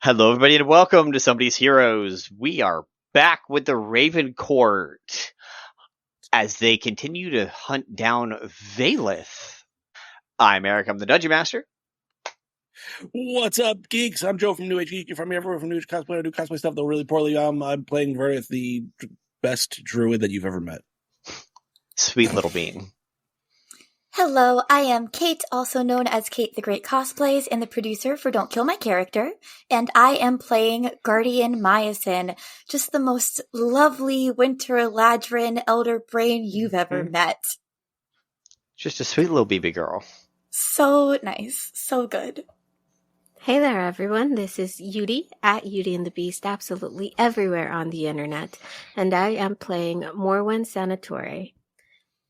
Hello, everybody, and welcome to Somebody's Heroes. We are back with the Ravencourt as they continue to hunt down Vaelith. I'm Eric, I'm the Dungeon Master. What's up, geeks? I'm Joe from New Age Geek. You're from me everywhere from New Age Cosplay. I do cosplay stuff, though really poorly. I'm playing Verdeth, the best druid that you've ever met. Sweet little bean. Hello, I am Kate, also known as Kate the Great Cosplays, and the producer for Don't Kill My Character, and I am playing Guardian Miasyn, just the most lovely winter Eladrin elder brain you've ever met. Just a sweet little baby girl. So nice, so good. Hey there, everyone. This is Yuri, at Yuri and the Beast, absolutely everywhere on the internet, and I am playing Morwen Sanature.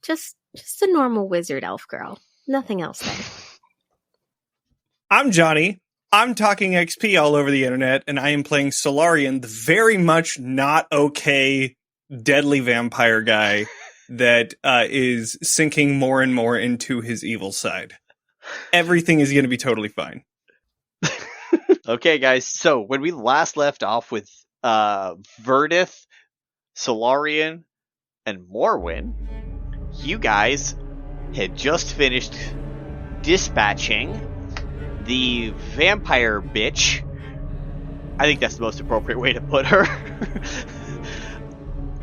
Just a normal wizard elf girl. Nothing else there. I'm Jonny. I'm talking XP all over the internet, and I am playing Solarian, the very much not okay deadly vampire guy that is sinking more and more into his evil side. Everything is going to be totally fine. Okay, guys, so when we last left off with Verdeth, Solarian, and Morwen, you guys had just finished dispatching the vampire bitch. I think that's the most appropriate way to put her.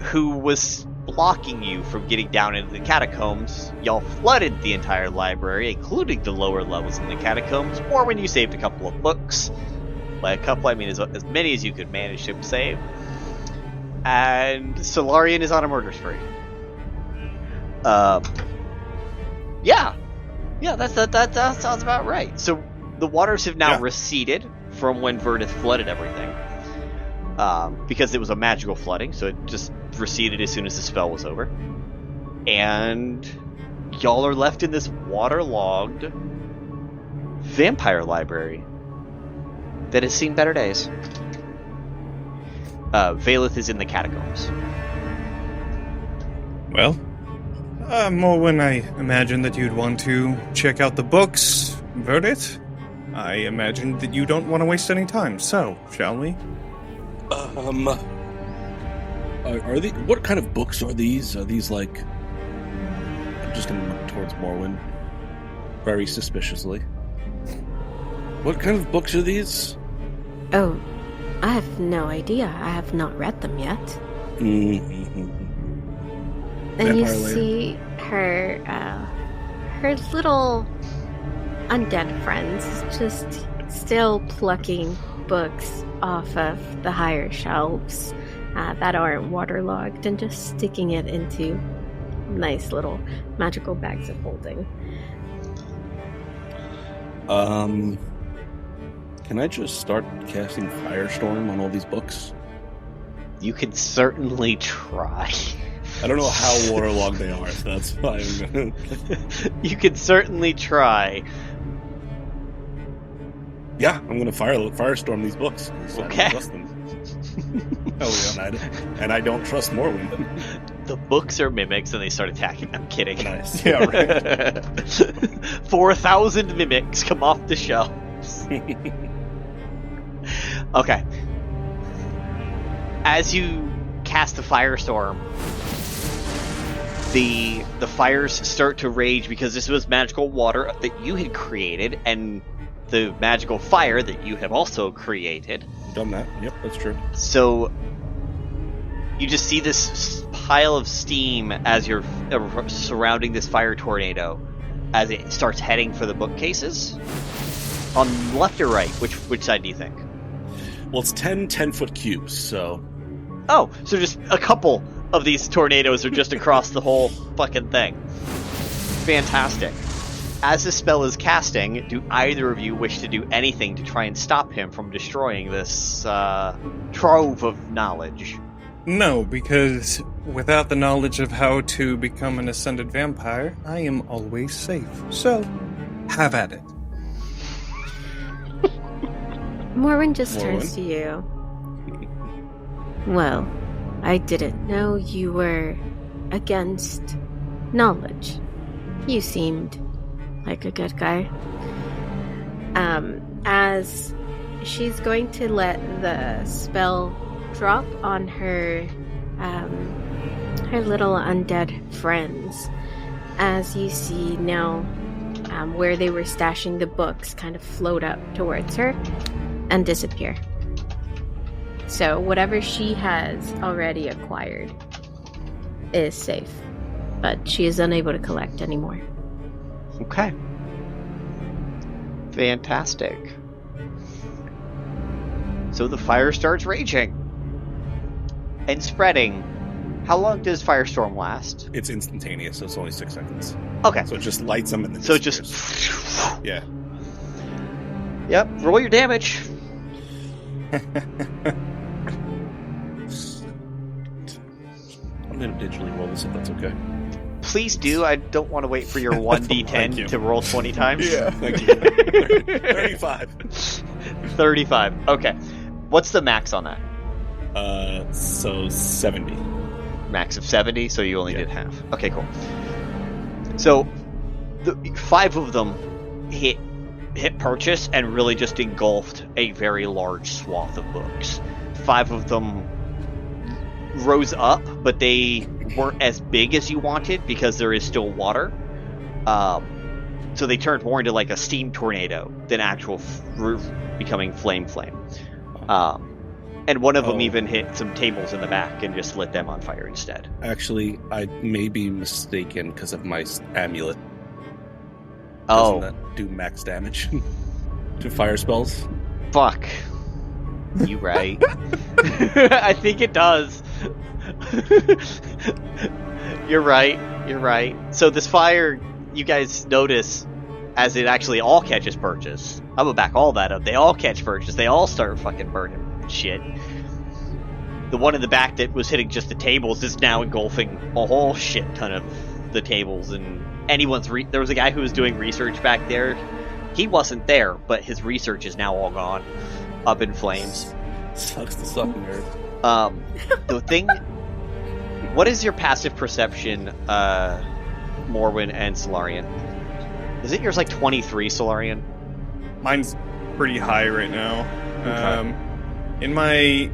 Who was blocking you from getting down into the catacombs. Y'all flooded the entire library, including the lower levels in the catacombs, or when you saved a couple of books. By a couple, I mean as many as you could manage to save. And Solarian is on a murder spree. Yeah, that sounds about right. So the waters have now receded from when Verdeth flooded everything, because it was a magical flooding, so it just receded as soon as the spell was over. And y'all are left in this waterlogged vampire library that has seen better days. Vaelith is in the catacombs. Well, Morwen, I imagine that you'd want to check out the books, Verdeth. I imagine that you don't want to waste any time, so, shall we? Are they? What kind of books are these? Are these like? I'm just gonna look towards Morwen, very suspiciously. What kind of books are these? Oh, I have no idea. I have not read them yet. Mm-hmm. And you see her little undead friends just still plucking books off of the higher shelves that aren't waterlogged and just sticking it into nice little magical bags of holding. Can I just start casting Firestorm on all these books? You could certainly try. I don't know how waterlogged they are, so that's why I'm gonna... You could certainly try. Yeah, I'm gonna Firestorm these books. Okay. I don't trust them. And I don't trust Morwen. The books are mimics and they start attacking. I'm kidding. Nice. Yeah, right. 4,000 mimics come off the shelves. Okay. As you cast the Firestorm, the fires start to rage because this was magical water that you had created and the magical fire that you have also created. Done that. Yep, that's true. So you just see this pile of steam as you're surrounding this fire tornado as it starts heading for the bookcases. On left or right? Which side do you think? Well, it's 10-foot cubes, so... Oh, so just a couple of these tornadoes are just across the whole fucking thing. Fantastic. As the spell is casting, do either of you wish to do anything to try and stop him from destroying this trove of knowledge? No, because without the knowledge of how to become an ascended vampire, I am always safe. So, have at it. Morwen just turns to you. Well, I didn't know you were against knowledge. You seemed like a good guy. As she's going to let the spell drop on her little undead friends. As you see now, where they were stashing the books kind of float up towards her and disappear. So whatever she has already acquired is safe, but she is unable to collect anymore. Okay. Fantastic. So the fire starts raging and spreading. How long does Firestorm last? It's instantaneous, so it's only 6 seconds. Okay. So it just lights them and then So disappears. just... Yeah. Yep, roll your damage. I'm going to digitally roll this if that's okay. Please do. I don't want to wait for your 1d10 to roll 20 times. Yeah, thank you. 35. 35. Okay. What's the max on that? So 70. Max of 70, so you only did half. Okay, cool. So, the 5 of them hit purchase and really just engulfed a very large swath of books. 5 of them rose up, but they weren't as big as you wanted because there is still water. So they turned more into like a steam tornado than actual becoming flame. And one of them even hit some tables in the back and just lit them on fire instead. Actually, I may be mistaken because of my amulet. Oh. Doesn't that do max damage to fire spells? Fuck. You right. I think it does. You're right. So this fire, you guys notice, as it actually all catches purchase. I'm gonna back all that up. They all catch purchase. They all start fucking burning shit. The one in the back that was hitting just the tables is now engulfing a whole shit ton of the tables. And anyone's there was a guy who was doing research back there. He wasn't there, but his research is now all gone, up in flames. Sucks to suck, nerd. The thing. What is your passive perception, Morwen and Solarian? Is it yours like 23, Solarian? Mine's pretty high right now. Okay. In my...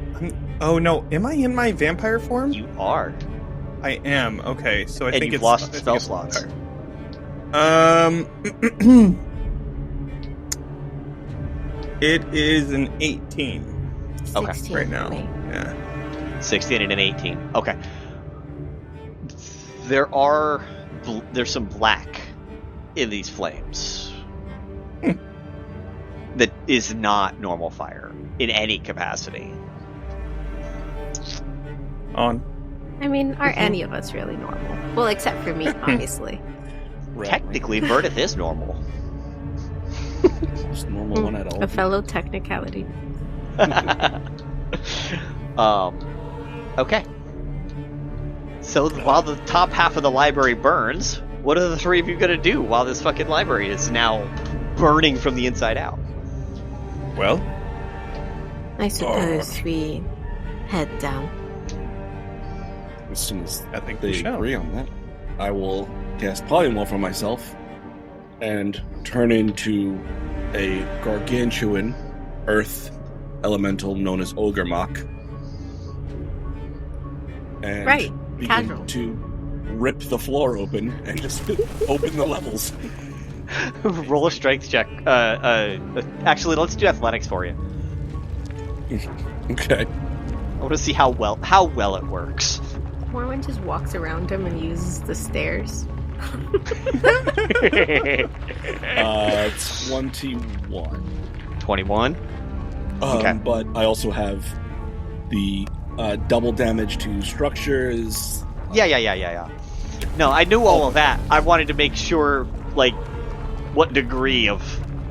Oh no, am I in my vampire form? You are. I am. Okay, so I think you've it's lost I think spell it's slots. It is an 18 Okay. 16 right now. for me. Yeah. 16 and an 18. Okay. There's some black in these flames. That is not normal fire in any capacity. On. I mean, are any of us really normal? Well, except for me, obviously. Right. Technically, Verdeth is normal. Just normal one at all. A fellow technicality. Okay. So while the top half of the library burns, what are the three of you gonna do while this fucking library is now burning from the inside out? Well, I suppose we head down. As soon as I think they we shall. agree on that, I will cast polymorph on myself and turn into a gargantuan earth elemental known as Ogremok. And Right, begin casual. to rip the floor open and just open the levels. Roll a strength check. Actually, let's do athletics for you. Okay. I want to see how well it works. Morwen just walks around him and uses the stairs. 21. 21. Okay. But I also have the double damage to structures. Yeah. No, I knew all of that. I wanted to make sure, like, what degree of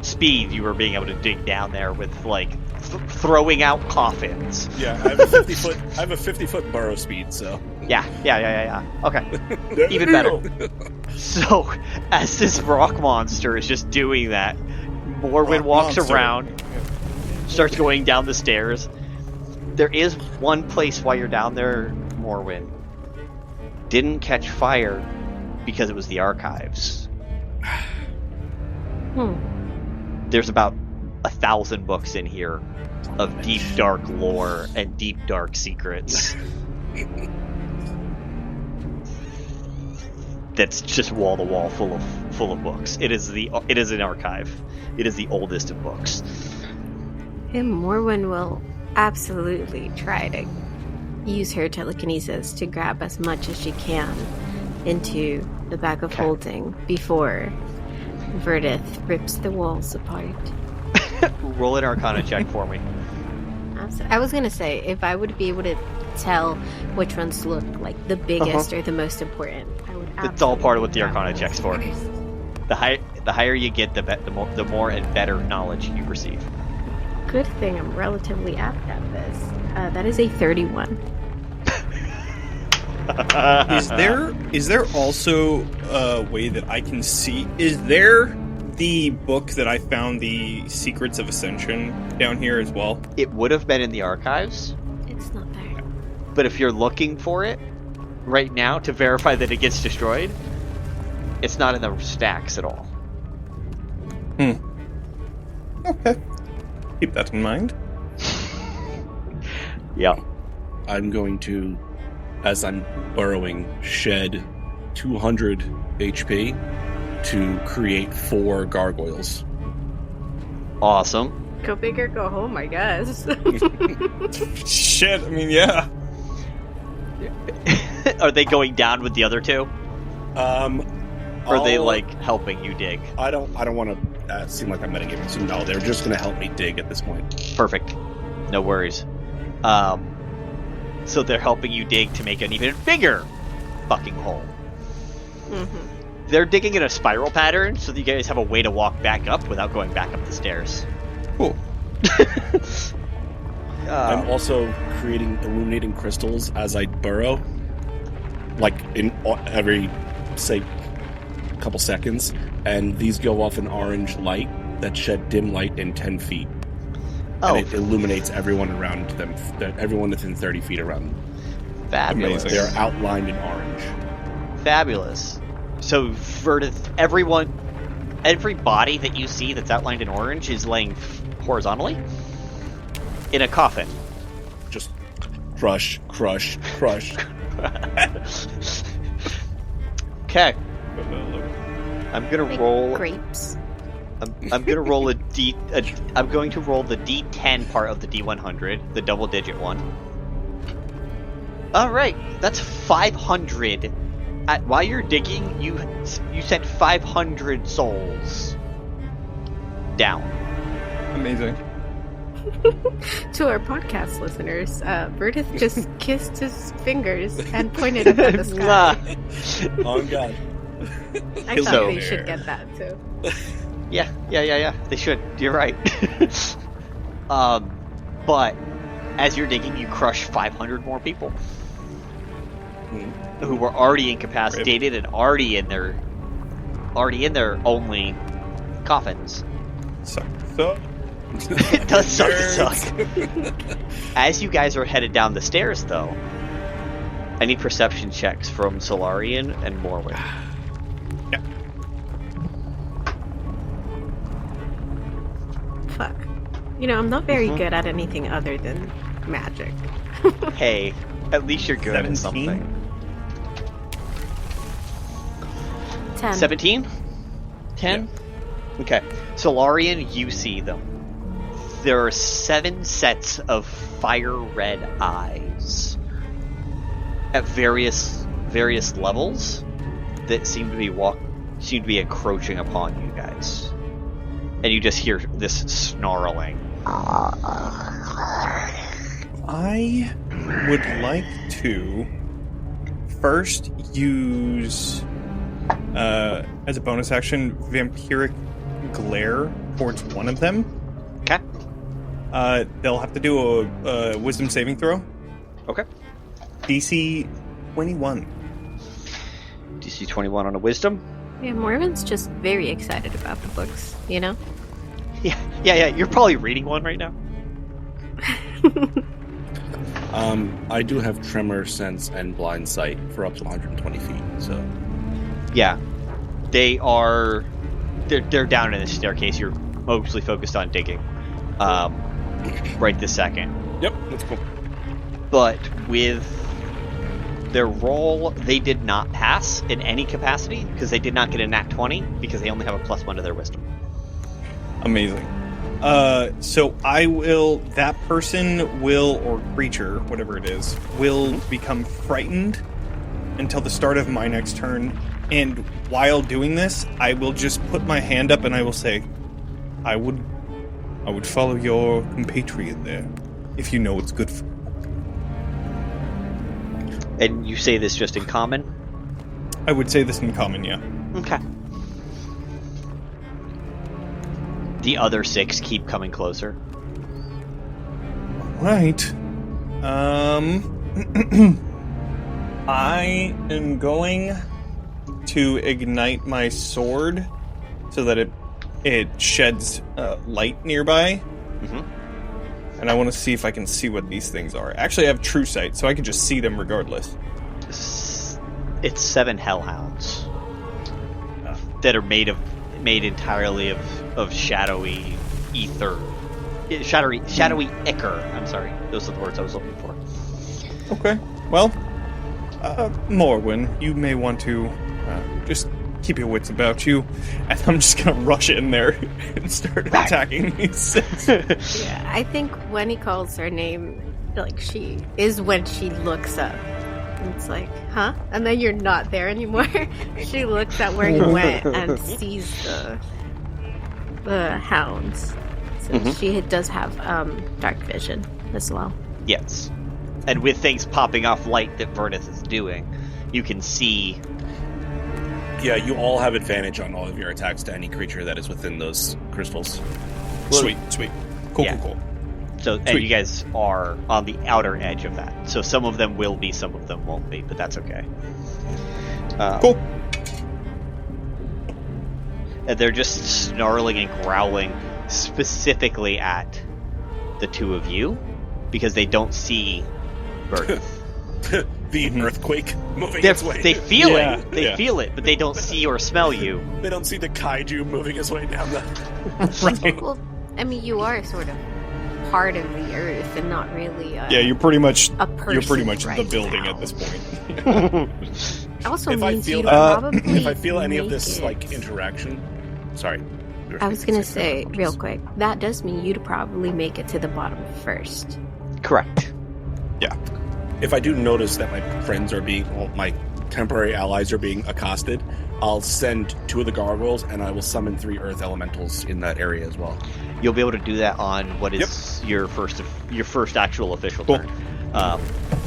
speed you were being able to dig down there with, like, throwing out coffins. Yeah, I have a 50-foot. I have a 50-foot burrow speed, so. Yeah. Okay. Even better. So, as this rock monster is just doing that, Morwen walks around, starts going down the stairs. There is one place while you're down there, Morwen, didn't catch fire because it was the archives. There's about 1,000 books in here of deep, dark lore and deep, dark secrets. That's just wall to wall full of books. It is an archive. It is the oldest of books. And Morwen will absolutely try to use her telekinesis to grab as much as she can into the bag of holding before Verdeth rips the walls apart. Roll an Arcana check for me. I was gonna say, if I would be able to tell which ones look like the biggest or the most important, I would. It's all part of what the Arcana check's for. The higher you get, the more and better knowledge you receive. Good thing I'm relatively apt at this. That is a 31. Is there also a way that I can see? Is there the book that I found, the Secrets of Ascension, down here as well? It would have been in the archives. It's not there. But if you're looking for it right now to verify that it gets destroyed, it's not in the stacks at all. Okay. Keep that in mind. Yep. I'm going to, as I'm burrowing, shed 200 HP to create 4 gargoyles. Awesome. Go big or go home, I guess. Shit, I mean, yeah. Are they going down with the other two? Or are they helping you dig? I don't want to seem like I'm metagaming, so no, they're just going to help me dig at this point. Perfect. No worries. So they're helping you dig to make an even bigger fucking hole. Mm-hmm. They're digging in a spiral pattern so that you guys have a way to walk back up without going back up the stairs. Cool. I'm also creating illuminating crystals as I burrow, like in every, say, couple seconds, and these go off an orange light that shed dim light in 10 feet. Oh. And it illuminates everyone around them, everyone within 30 feet around them. Fabulous. Amazing. They're outlined in orange. Fabulous. So, Verdeth, every body that you see that's outlined in orange is laying horizontally in a coffin. Just crush, crush, crush. Okay. I'm gonna roll grapes. I'm gonna roll I'm going to roll the D10 part of the D100, the double-digit one. All right, that's 500. While you're digging, you sent 500 souls down. Amazing. To our podcast listeners, Verdeth just kissed his fingers and pointed up at the sky. Oh God! I thought they should get that too. Yeah. They should. You're right. But as you're digging, you crush 500 more people who were already incapacitated and already in their only coffins. Suck. It does suck. As you guys are headed down the stairs, though, I need perception checks from Solarian and Morwen. Yeah. Fuck. I'm not very good at anything other than magic. Hey, at least you're good 17? at something. 10. 17? 10? Yeah. Okay. Solarian, you see them. There are 7 sets of fire red eyes at various levels that seem to be encroaching upon you guys. And you just hear this snarling. I would like to first use, as a bonus action, Vampiric Glare towards one of them. Okay. They'll have to do a wisdom saving throw. Okay. DC 21. DC 21 on a wisdom? Yeah, Morwen's just very excited about the books, Yeah. You're probably reading one right now. I do have tremor, sense, and blind sight for up to 120 feet. So Yeah, they're down in the staircase. You're mostly focused on digging right this second. Yep, that's cool. But with their roll, they did not pass in any capacity because they did not get a nat 20 because they only have a +1 to their wisdom. Amazing. So that person will, or creature, whatever it is, will become frightened until the start of my next turn. And while doing this, I will just put my hand up and I will say, I would follow your compatriot there, if you know what's good for. And you say this just in common? I would say this in common, yeah. Okay. The other 6 keep coming closer. Right. I am going to ignite my sword so that it sheds light nearby. Mm-hmm. And I want to see if I can see what these things are. Actually, I have true sight, so I can just see them regardless. It's 7 hellhounds that are made entirely of shadowy ether. Shadowy ichor. I'm sorry. Those are the words I was looking for. Okay. Well, Morwen, you may want to just keep your wits about you, and I'm just gonna rush in there and start attacking these 6. Yeah, I think when he calls her name, like, she is when she looks up. And it's like, huh? And then you're not there anymore. She looks at where you went and sees the hounds. So she does have dark vision as well. Yes. And with things popping off light that Verdeth is doing, you can see. Yeah, you all have advantage on all of your attacks to any creature that is within those crystals. Sweet. Cool. So, and you guys are on the outer edge of that. So some of them will be, some of them won't be, but that's okay. Cool. And they're just snarling and growling specifically at the 2 of you because they don't see Verdeth. The earthquake moving its way. They feel it. They feel it, but they don't see or smell you. They don't see the kaiju moving its way down the... Right. Well, I mean, you are sort of part of the earth and not really you're pretty much a person you're pretty much right the building now. at this point. Also if means you if I probably feel any of this it. like interaction, sorry. I was gonna say real quick, that does mean you'd probably make it to the bottom first. Correct. Yeah. If I do notice that my friends are my temporary allies are being accosted, I'll send 2 of the gargoyles and I will summon 3 earth elementals in that area as well. You'll be able to do that on what is your first actual official turn.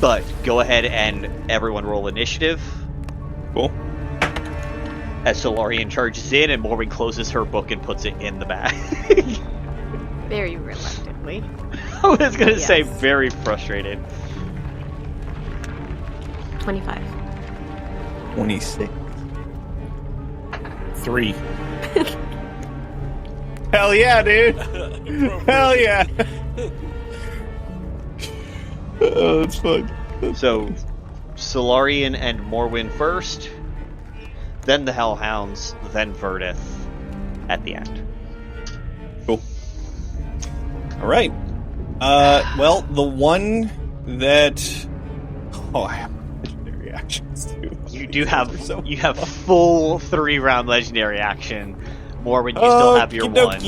But go ahead and everyone roll initiative. Cool. As Solarian charges in and Morwen closes her book and puts it in the bag. Very reluctantly. I was going to say very frustrated. 25. 26. 3. Hell yeah, dude! Hell yeah! Oh, that's fun. So, Solarian and Morwen first, then the Hellhounds, then Verdeth at the end. Cool. Alright. Well, the one that... Oh, I have legendary actions, too. You do have full 3-round legendary action. Morwen, you still have your one.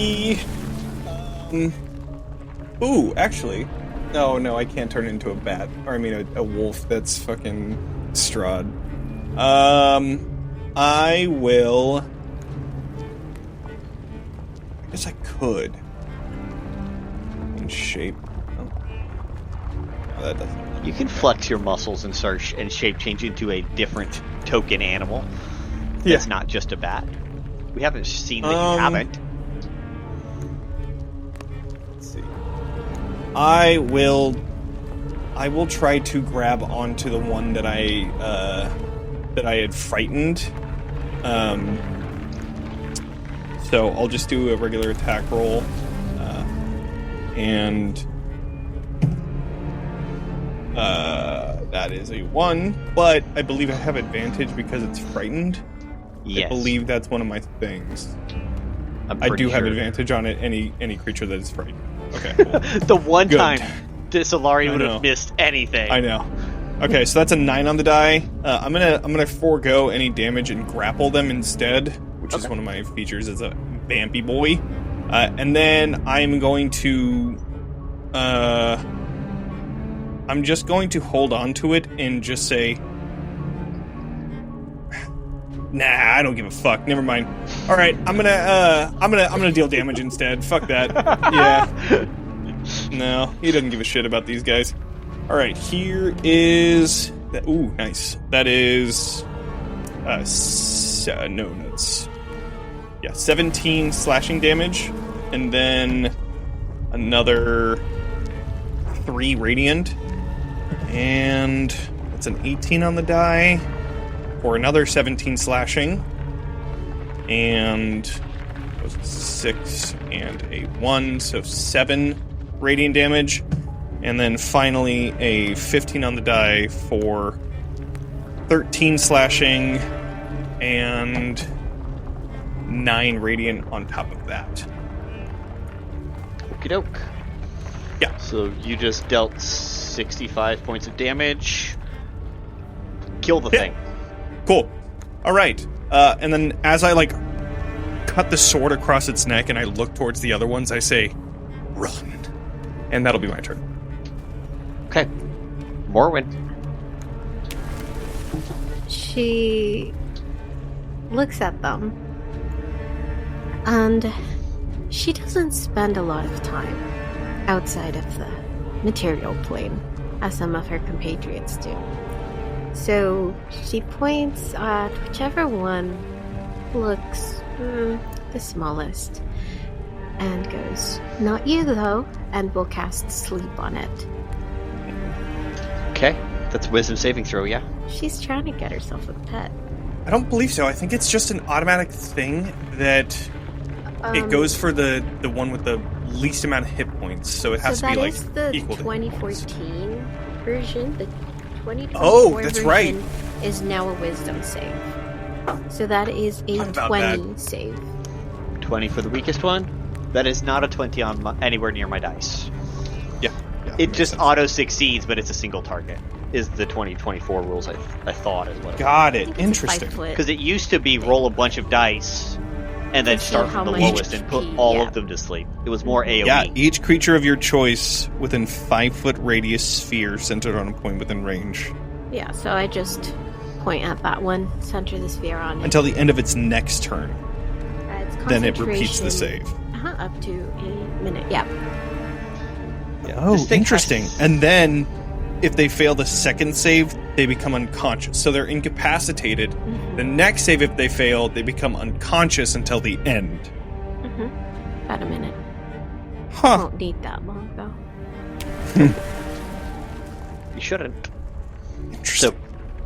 Ooh, actually... No, I can't turn into a bat. Or, I mean, a wolf. That's fucking Strahd. I will... I guess I could. In shape. Oh. No, that doesn't... You can flex your muscles and search and shape change into a different token animal. Yeah. It's not just a bat. We haven't seen that you haven't. Let's see. I will try to grab onto the one that I had frightened. So I'll just do a regular attack roll, and that is a 1. But I believe I have advantage because it's frightened. Yes. I believe that's one of my things. I do have advantage on it. Any creature that is frightened. Okay. Cool. The one Good. time this Solarian would have missed anything. I know. Okay, so that's a 9 on the die. I'm gonna forego any damage and grapple them instead, which is one of my features as a vampy boy. And then I'm going to I'm just going to hold on to it and just say, nah, I don't give a fuck. Never mind. All right, I'm gonna deal damage instead. Fuck that. Yeah. No, he doesn't give a shit about these guys. All right, here is that. Ooh, nice. That is no, that's 17 slashing damage, and then another 3 radiant, and that's an 18 on the die for another 17 slashing, and 6 and a 1, so 7 radiant damage, and then finally a 15 on the die for 13 slashing and 9 radiant on top of that. Okie doke. Yeah. So you just dealt 65 points of damage. Kill the thing. Cool. All right. And then as I cut the sword across its neck and I look towards the other ones, I say, "Run," and that'll be my turn. Okay. Morwen. She looks at them, and she doesn't spend a lot of time outside of the material plane, as some of her compatriots do. So she points at whichever one looks the smallest, and goes, "Not you, though," and will cast sleep on it. Okay. That's a wisdom saving throw, yeah? She's trying to get herself a pet. I don't believe so. I think it's just an automatic thing that it goes for the one with the least amount of hit points, so it has to be that is the equal to 2014 version. The 2024 Oh, that's version right. is now a wisdom save. So that is a How about 20 save. 20 for the weakest one. That is not a 20 on anywhere near my dice. Yeah, It just auto-succeeds, but it's a single target. Is the 2024 rules, I thought, is what. Got I it. think it's a Interesting. 5 foot. Because it used to be roll a bunch of dice and then To see start how from the much lowest and put HP, all yeah. of them to sleep. It was more AoE. Yeah, each creature of your choice within 5-foot radius sphere centered on a point within range Yeah, so I just point at that one, center the sphere on it. until the end of its next turn. It's Then it repeats the concentration, save. Up to a minute. Yeah. Oh, This thing interesting. has- And then, if they fail the second save, they become unconscious. So they're incapacitated. Mm-hmm. The next save, if they fail, they become unconscious until the end. Mm-hmm. About a minute. Huh. Won't need that long, though. You shouldn't. Interesting.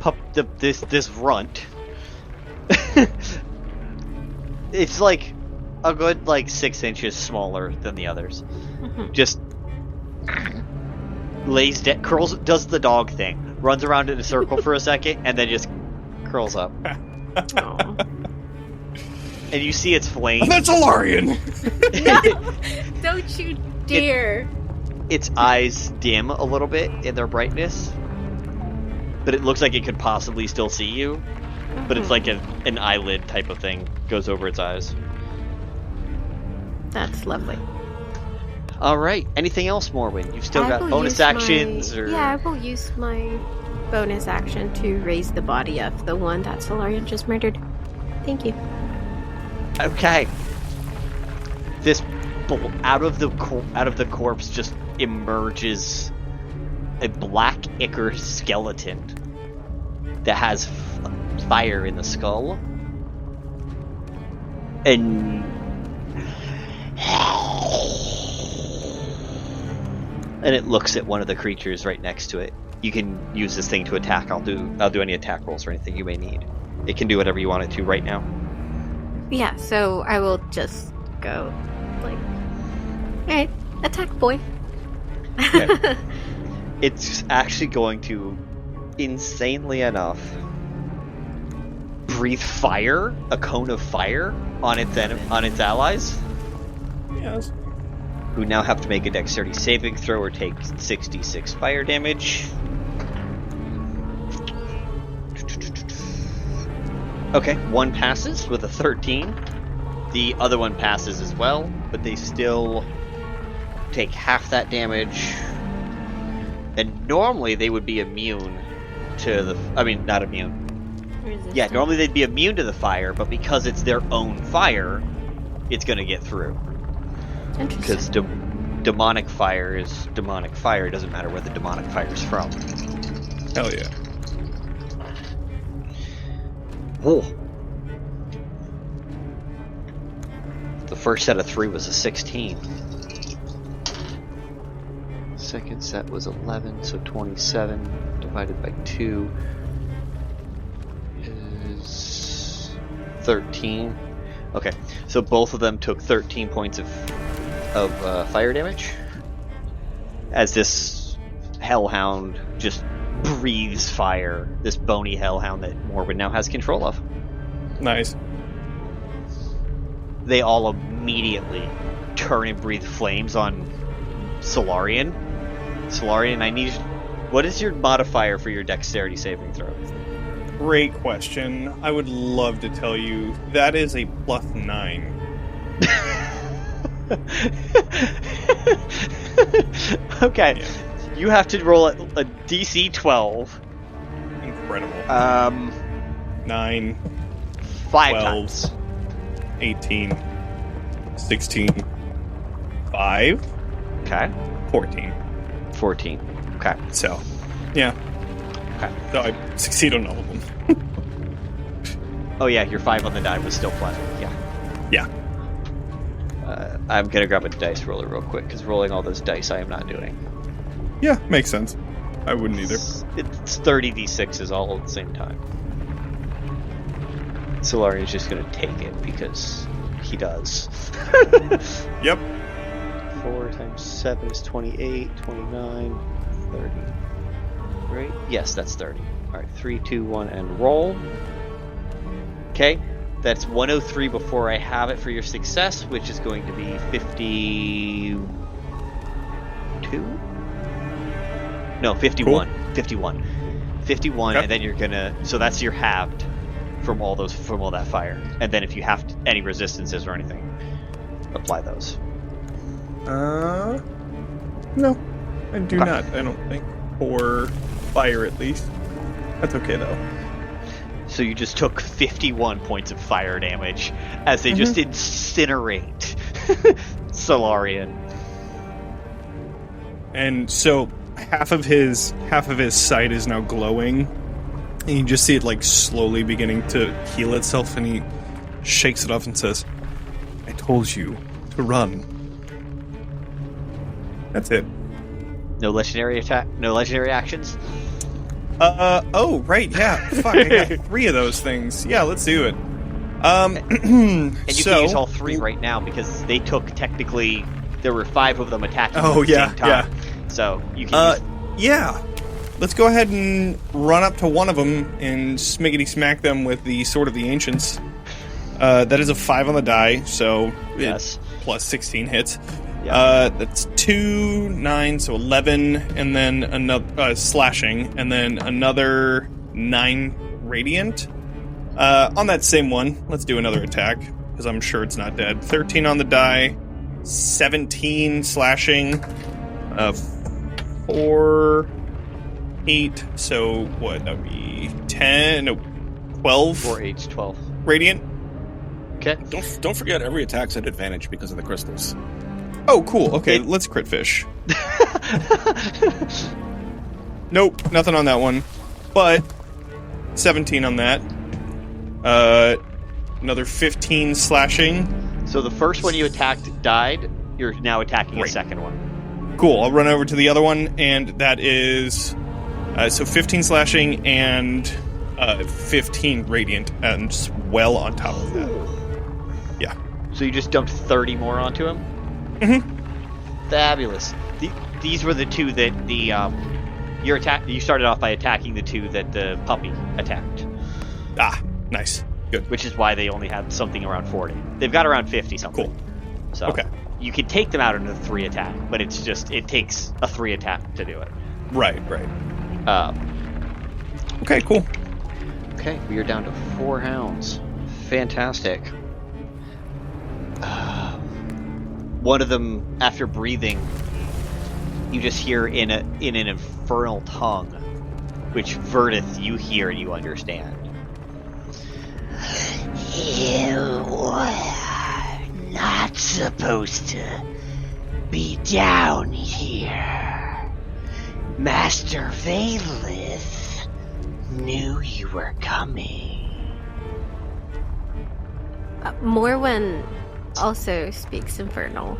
So, this runt. It's like a good 6 inches smaller than the others. Mm-hmm. Just lays down, curls, does the dog thing, runs around in a circle for a second, and then just curls up. Aw. And you see its flame. That's Solarian! No! Don't you dare! Its eyes dim a little bit in their brightness, but it looks like it could possibly still see you. But it's like an eyelid type of thing goes over its eyes. That's lovely. All right. Anything else, Morwen? You've still I got will bonus use actions, or Yeah, I will use my bonus action to raise the body of the one that Solarian just murdered. Thank you. okay. This out of the corpse just emerges a black ichor skeleton that has fire in the skull, and it looks at one of the creatures right next to it. You can use this thing to attack. I'll do any attack rolls or anything you may need. It can do whatever you want it to right now. Yeah, so I will just go, alright, attack boy. Okay. It's actually going to, insanely enough, breathe fire, a cone of fire, on its allies, Yes. who now have to make a dexterity saving throw or take 66 fire damage. Okay, one passes with a 13. The other one passes as well, but they still take half that damage. And normally they would be immune to the... I mean, not immune. Resistant. Yeah, normally they'd be immune to the fire, but because it's their own fire, it's going to get through. Because demonic fire is demonic fire. It doesn't matter where the demonic fire is from. Hell yeah. Oh. The first set of 3 was a 16. Second set was 11, so 27 divided by 2 is 13. Okay, so both of them took 13 points of fire damage as this hellhound just breathes fire. This bony hellhound that Morwen now has control of. Nice. They all immediately turn and breathe flames on Solarian. Solarian, I need... What is your modifier for your dexterity saving throw? Great question. I would love to tell you. That is a +9. Okay. Yeah. You have to roll a DC 12. Incredible. 9, 5 12. times. 18, 16, 5, Okay. 14. 14. Okay. So, yeah. Okay. So I succeed on all of them. Oh yeah, your 5 on the die was still pleasant. Yeah. Yeah. I'm gonna grab a dice roller real quick, because rolling all those dice I am not doing. Yeah, makes sense. I wouldn't either. It's 30 d6s all at the same time. Solarian's just gonna take it, because he does. Yep. 4 times 7 is 28, 29, 30. Right? Yes, that's 30. Alright, 3, 2, 1, and roll. Okay, that's 103 before I have it for your success, which is going to be 52? No, 51. Cool. 51. 51, Okay. and then you're gonna... So that's your halved from all that fire. And then if you have any resistances or anything, apply those. No. I do Okay. not, I don't think. For fire, at least. That's okay, though. So you just took 51 points of fire damage as they just incinerate Solarian. And so half of his sight is now glowing, and you just see it like slowly beginning to heal itself, and he shakes it off and says, "I told you to run." That's it. No legendary attack, no legendary actions. Oh right, yeah. Fuck, I got 3 of those things. Yeah, let's do it. And you so, can use all 3 right now because they took technically there were 5 of them attacking Oh, at the yeah, same time. So you can use yeah. Let's go ahead and run up to one of them and smiggity smack them with the Sword of the Ancients. That is a 5 on the die, so Yes. plus 16 hits. Yeah. That's 2, 9, so 11, and then another slashing, and then another 9 radiant. On that same one, let's do another attack, because I'm sure it's not dead. 13 on the die, 17 slashing, 4, 8, so what, that would be 10, no, 12 4, 8, 12. radiant. Okay. Don't forget every attack's at advantage because of the crystals. Oh, cool. Okay, let's crit fish. Nope, nothing on that one. But 17 on that. Another 15 slashing. So the first one you attacked died. You're now attacking a Right. second one. Cool. I'll run over to the other one, and that is so 15 slashing and 15 radiant, and well on top of that. Yeah. So you just dumped 30 more onto him. Fabulous. These were the 2 that you started off by attacking the 2 that the puppy attacked. Ah, nice. Good. Which is why they only have something around 40. They've got around 50 something. Cool. So Okay. you can take them out in a 3 attack, but it takes a 3 attack to do it. Right. Okay, cool. Okay, we are down to 4 hounds. Fantastic. One of them, after breathing, you just hear in an infernal tongue, which Verdeth you hear and you understand. You are not supposed to be down here. Master Vaelith knew you were coming. Morwen also speaks Infernal.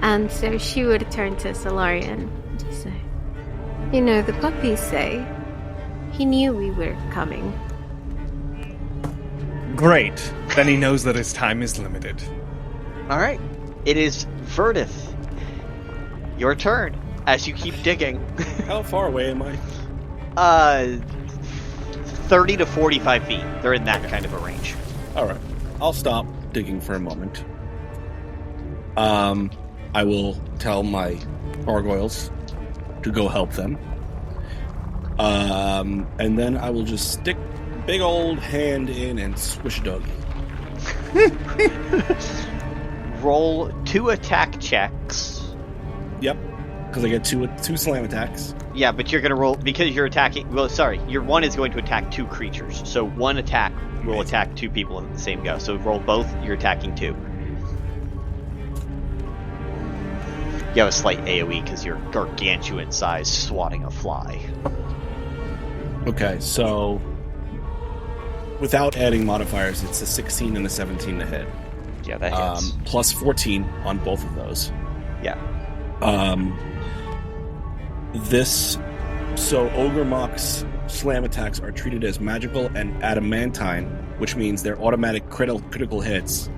And so she would turn to Solarian and just say, "You know, the puppies say he knew we were coming." Great. Then he knows that his time is limited. Alright. It is Verdeth. Your turn, as you keep digging. How far away am I? 30 to 45 feet. They're in that kind of a range. Alright. I'll stop digging for a moment. I will tell my gargoyles to go help them. And then I will just stick big old hand in and swish a doggy. Roll 2 attack checks. Yep. Because I get two slam attacks. Yeah, but you're going to roll, because you're attacking, well, sorry, your one is going to attack 2 creatures. So one attack will attack 2 people in the same go. So roll both, you're attacking 2. You have a slight AoE because you're gargantuan size swatting a fly. Okay, so without adding modifiers, it's a 16 and a 17 to hit. Yeah, that hits. Plus 14 on both of those. Yeah. So Ogre Mock's slam attacks are treated as magical and adamantine, which means they're automatic critical hits.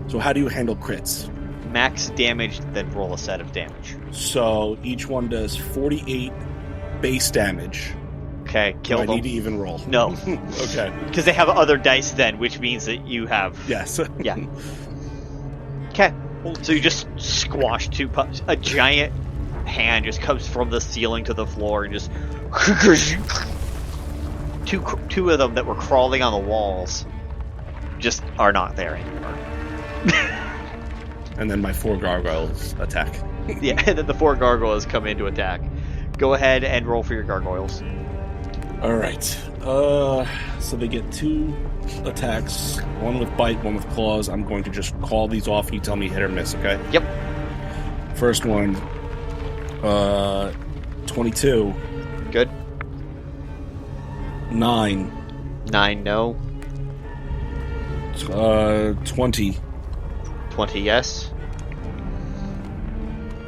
So how do you handle crits? Max damage, then roll a set of damage. So each one does 48 base damage. Okay, kill them. I need to even roll. No. Okay. Because they have other dice then, which means that you have... Yes. Yeah. Okay. So you just squash 2 pups. A giant hand just comes from the ceiling to the floor and just... Two of them that were crawling on the walls just are not there anymore. And then my 4 gargoyles attack. Yeah, and then the 4 gargoyles come in to attack. Go ahead and roll for your gargoyles. Alright. So they get 2 attacks. One with bite, one with claws. I'm going to just call these off. You tell me hit or miss, okay? Yep. First one. 22. Good. 9. 9, no. 20. 20, yes.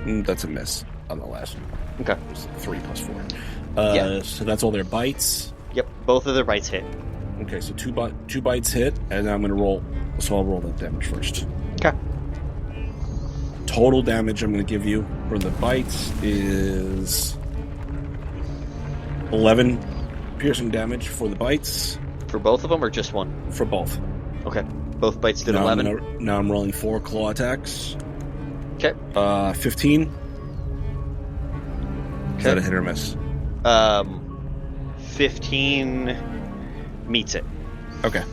That's a miss on the last one. Okay. 3 plus 4. Yeah. So that's all their bites. Yep, both of their bites hit. Okay, so 2 bites hit, and I'm going to roll. So I'll roll that damage first. Okay. Total damage I'm going to give you for the bites is 11 piercing damage for the bites. For both of them, or just one? For both. Okay. Both bites did now 11. Now I'm rolling 4 claw attacks. Okay. 15. Okay. Is that a hit or miss? 15 meets it. Okay.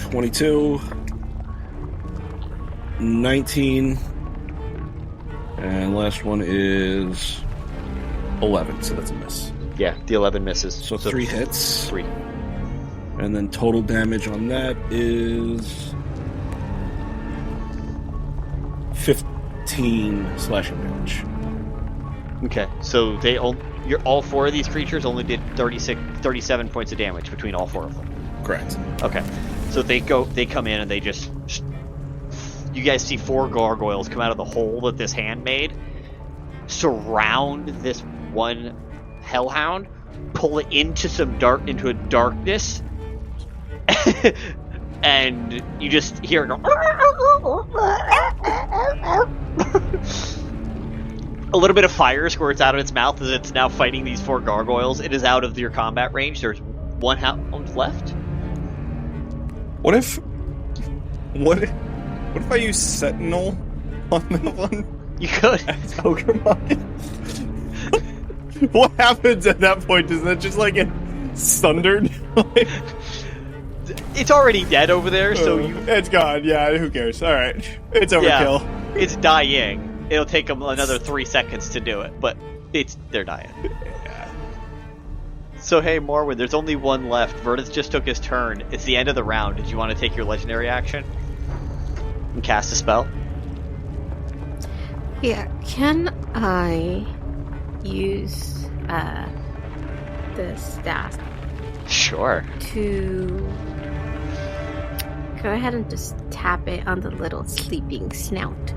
22. 19. And last one is 11, so that's a miss. Yeah, the 11 misses. So 3 hits. 3. And then total damage on that is 15 slashing damage. Okay, so all 4 of these creatures only did 37 points of damage between all 4 of them. Correct. Okay, so they come in and they just... You guys see 4 gargoyles come out of the hole that this hand made, surround this one hellhound, pull it into a darkness, and you just hear it go... A little bit of fire squirts out of its mouth as it's now fighting these 4 gargoyles. It is out of your combat range. There's one hound left. What if I use Sentinel on that one? You could. As Ogre Market? What happens at that point? Does that just like get sundered? It's already dead over there, so it's gone. Yeah, who cares? All right, it's overkill. Yeah, it's dying. It'll take them another 3 seconds to do it, but they're dying. Yeah. So hey, Morwen, there's only one left. Verdeth just took his turn. It's the end of the round. Did you want to take your legendary action and cast a spell? Yeah, can I use the staff Sure. to go ahead and just tap it on the little sleeping snout,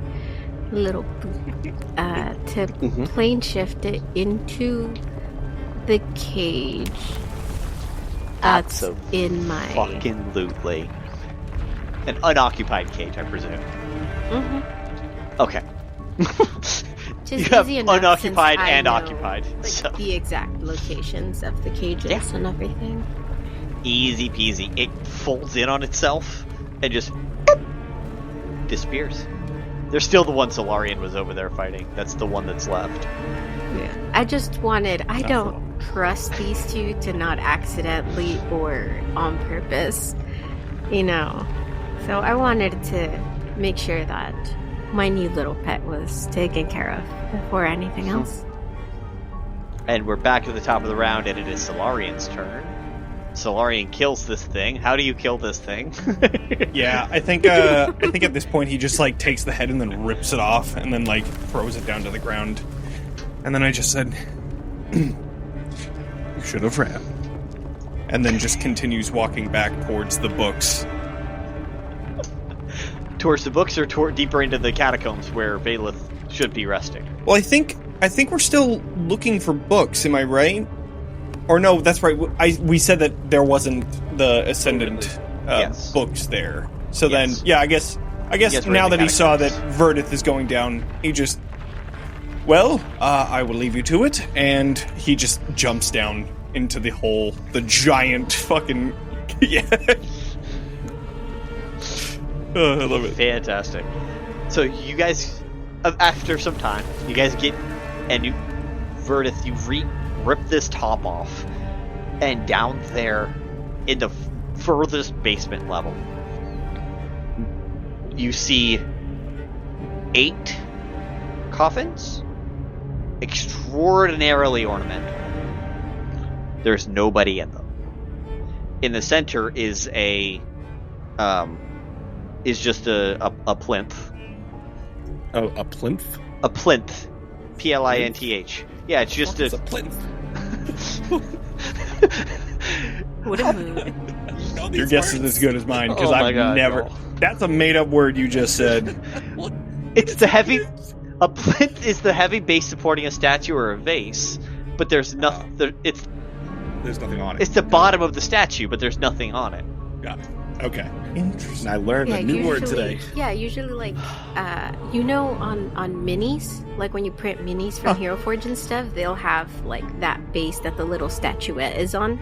to plane shift it into the cage that's in my fucking lootly. An unoccupied cage, I presume. Mm-hmm. Okay. Just you have easy enough unoccupied since I and know, occupied. like, So. the exact locations of the cages and everything. Easy peasy. It folds in on itself and just disappears. There's still the one Solarian was over there fighting. That's the one that's left. Yeah. I just wanted... I don't trust these two to not accidentally or on purpose, So I wanted to make sure that my new little pet was taken care of before anything else. And we're back to the top of the round, and it is Solarian's turn. Solarian kills this thing. How do you kill this thing? Yeah, I think at this point he just like takes the head and then rips it off and then like throws it down to the ground. And then I just said, "You should have ran." And then just continues walking back towards the books. Towards the books or deeper into the catacombs where Vaelith should be resting? Well, I think we're still looking for books. Am I right? Or no, that's right. We said that there wasn't the Ascendant Yes. books there. So Yes. then, yeah, I guess we're now in the that he saw that catacombs. Verdeth is going down, he just, I will leave you to it, and he just jumps down into the hole, the giant fucking, yeah. Oh, I love it. Fantastic. So you guys, after some time, you guys get, and Verdeth, you rip this top off, and down there, in the furthest basement level, you see 8 coffins, extraordinarily ornamental. There's nobody in them. In the center is just a plinth. Oh, a plinth? A plinth. Plinth. Yeah, it's just It's a plinth. What a mood. Your guess is as good as mine, because Oh my I've God, never... no. That's a made-up word you just said. It's the heavy. A plinth is the heavy base supporting a statue or a vase, but there's nothing. There's nothing on it. It's the bottom of the statue, but there's nothing on it. Got it. Okay. Interesting. I learned a new word today. Yeah, usually like, on minis, like when you print minis from Hero Forge and stuff, they'll have like that base that the little statuette is on.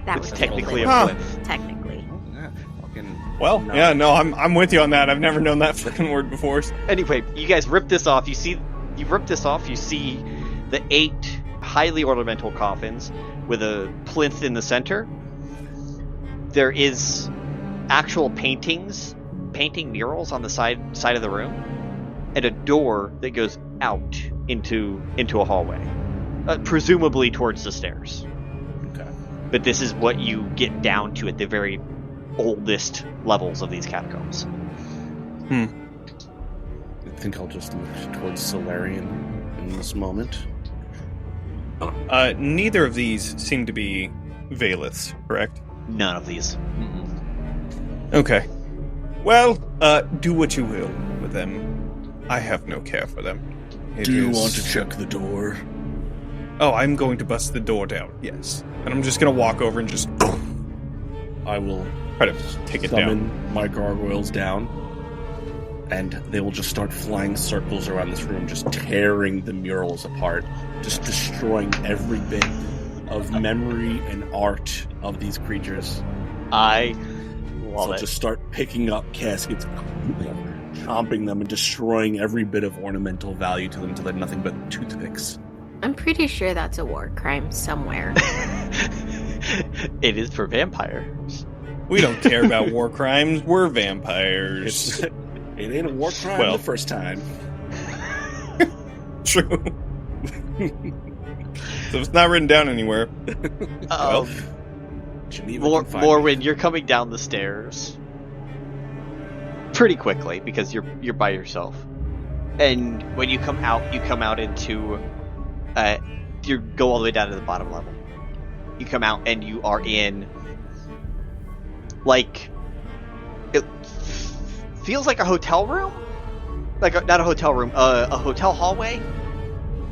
That It's was technically a Huh. plinth. Technically. Yeah, fucking Well, no. yeah, no, I'm with you on that. I've never known that fucking word before. Anyway, you guys rip this off. You rip this off. You see the 8 highly ornamental coffins with a plinth in the center. There is actual painting murals on the side of the room, and a door that goes out into a hallway, presumably towards the stairs. Okay. But this is what you get down to at the very oldest levels of these catacombs. I think I'll just look towards Solarian in this moment. Neither of these seem to be Vaeliths, correct? None of these. Okay. Well, do what you will with them. I have no care for them. It Do you is- want to check the door? Oh, I'm going to bust the door down, yes. And I'm just going to walk over and just I will try to take it summon down. my gargoyles down, and they will just start flying circles around this room, just tearing the murals apart, just destroying every bit of memory and art of these creatures. I love So it. just start picking up caskets, chomping them, and destroying every bit of ornamental value to them until they're nothing but toothpicks. I'm pretty sure that's a war crime somewhere. It is for vampires. We don't care about war crimes. We're vampires. It ain't a war crime Well. the first time. True. So it's not written down anywhere. Well, Geneva can find me. Morwen, you're coming down the stairs pretty quickly because you're by yourself. And when you come out into you go all the way down to the bottom level. You come out and you are in, like, it feels like a hotel room, not a hotel room, a hotel hallway.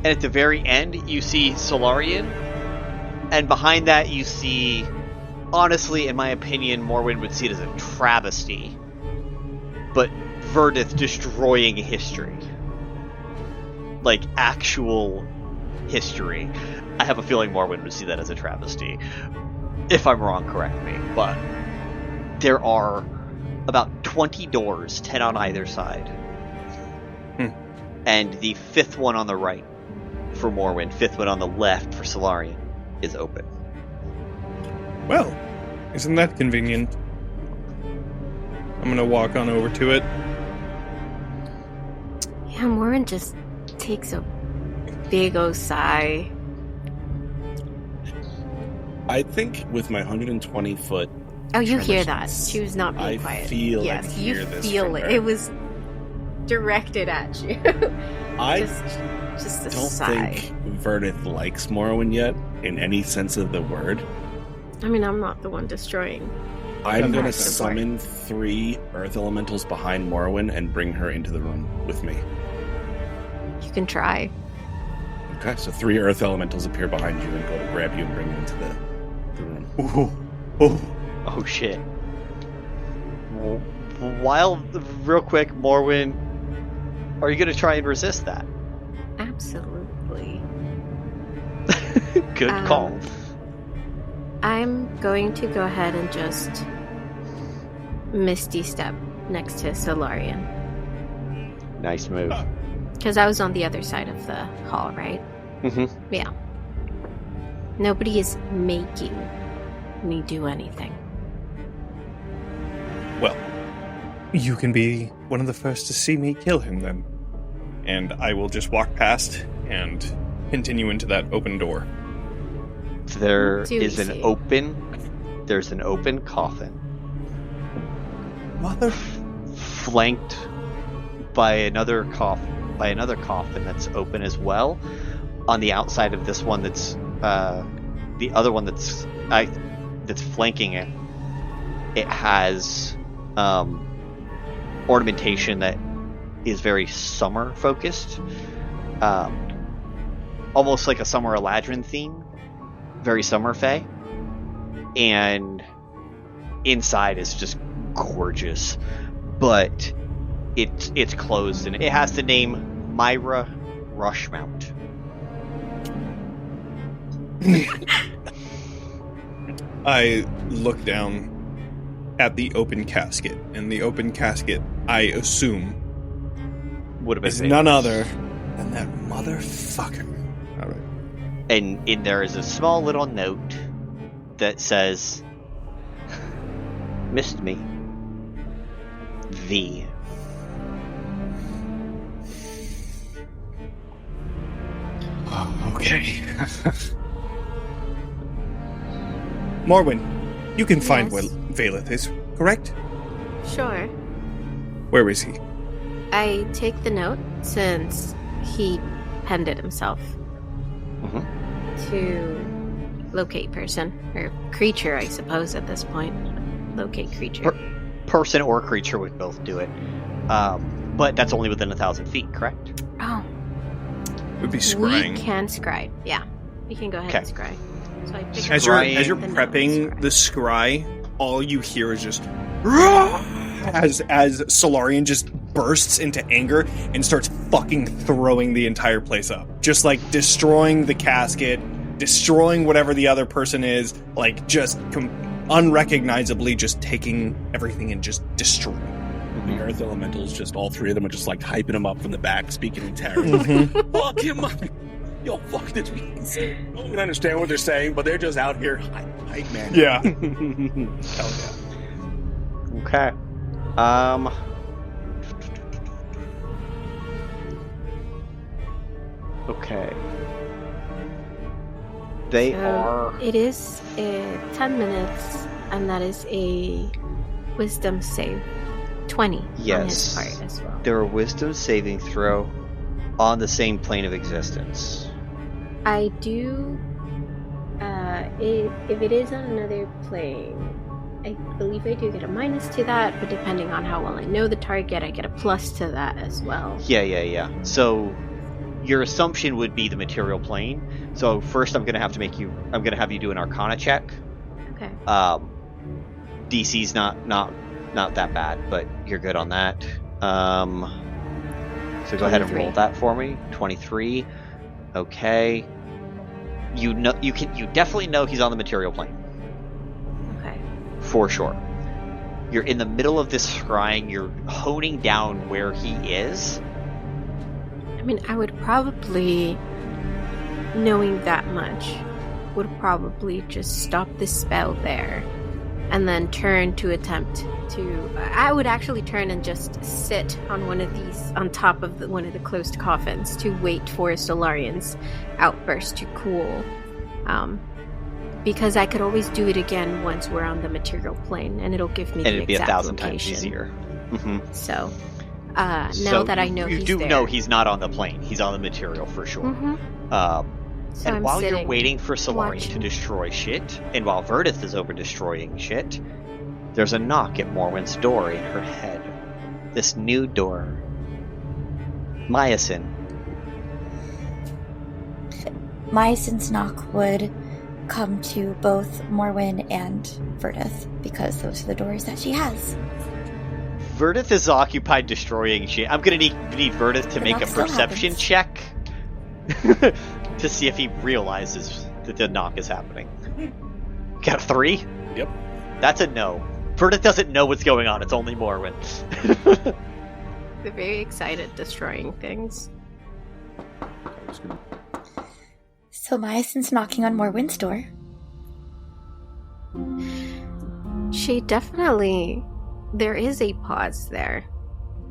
And at the very end, you see Solarian, and behind that you see, honestly, in my opinion, Morwen would see it as a travesty, but Verdeth destroying history, like actual history. I have a feeling Morwen would see that as a travesty. If I'm wrong, correct me. But there are about 20 doors, 10 on either side. And the fifth one on the right for Morwen, fifth one on the left for Solarian is open. well, isn't that convenient? I'm gonna walk on over to it. Yeah, Morwen just takes a big old sigh. I think with my 120 foot, Oh, you hear Tremor that? sense. She was not being I quiet. feel yes, and you hear this feel from it. her. It was directed at you. I just a don't sigh. think Verdeth likes Morwen yet, in any sense of the word. I mean, I'm not the one destroying. I'm going to That's the summon 3 earth elementals behind Morwen and bring her into the room with me. You can try. Okay, so 3 earth elementals appear behind you and go to grab you and bring you into the room. Ooh, ooh. Oh shit. While, real quick, Morwen, are you going to try and resist that? Absolutely. Good call. I'm going to go ahead and just Misty Step next to Solarian. Nice move. Because I was on the other side of the hall, right? Mm-hmm. Yeah. Nobody is making me do anything. Well, you can be one of the first to see me kill him then. And I will just walk past and continue into that open door. There's Do an see. open coffin Mother... flanked by another coffin that's open as well. On the outside of this one, that's the other one that's flanking it. It has ornamentation that is very summer focused, almost like a summer Eladrin theme, very summer fae. And inside is just gorgeous, but it's closed, and it has the name Myra Rushmount. I look down at the open casket, and the open casket, I assume, Would have been is Vaelith. none other than that motherfucker. Alright. And in there is a small little note that says, "Missed me. V." Okay. Morwen, you can find Yes. where Vaelith is, correct? Sure. Where is he? I take the note since he penned it himself to locate person or creature, I suppose, at this point. Locate creature. Person or creature would both do it. But that's only within 1,000 feet, correct? Oh, Would be we scrying. can scry. Yeah, we can go ahead and Okay. scry. So I pick As up you're the note prepping and the scry, all you hear is just as Solarian just bursts into anger and starts fucking throwing the entire place up, just like destroying the casket, destroying whatever the other person is, like just unrecognizably just taking everything and just destroying. The Earth Elementals, just all three of them are just like hyping him up from the back, speaking in Terran. Fuck him up! Yo, fuck this. I don't even understand what they're saying, but they're just out here hype, man. Yeah. Hell yeah. Okay. Okay. They are... It is 10 minutes, and that is a wisdom save. 20 on his part as well. They're a wisdom saving throw on the same plane of existence. I do... if it is on another plane, I believe I do get a minus to that, but depending on how well I know the target, I get a plus to that as well. Yeah. So your assumption would be the material plane. So first I'm going to have you do an Arcana check. Okay. DC's not that bad, but you're good on that. So go ahead and roll that for me. 23. Okay. You definitely know he's on the material plane. Okay. For sure. You're in the middle of this scrying, you're honing down where he is. I mean, I would probably, knowing that much, would probably just stop the spell there and then turn to attempt to... I would actually turn and just sit on one of these, on top of one of the closed coffins to wait for Solarian's outburst to cool. Because I could always do it again once we're on the material plane, and it'll give me the exact location. And it'd be 1,000 times easier. Mm-hmm. So, now that I know he's there... You do know he's not on the plane. He's on the material for sure. Mm-hmm. So and while you're waiting for Solarian to destroy shit, and while Verdeth is over destroying shit, there's a knock at Morwen's door in her head. This new door. Miasyn. Miasyn's knock would come to both Morwen and Verdeth, because those are the doors that she has. Verdeth is occupied destroying shit. I'm gonna need Verdeth to make a perception check to see if he realizes that the knock is happening. Got a 3? Yep. That's a no. Verdeth doesn't know what's going on. It's only Morwen. They're very excited destroying things. So Miasyn's knocking on Morwen's door. She definitely... There is a pause there,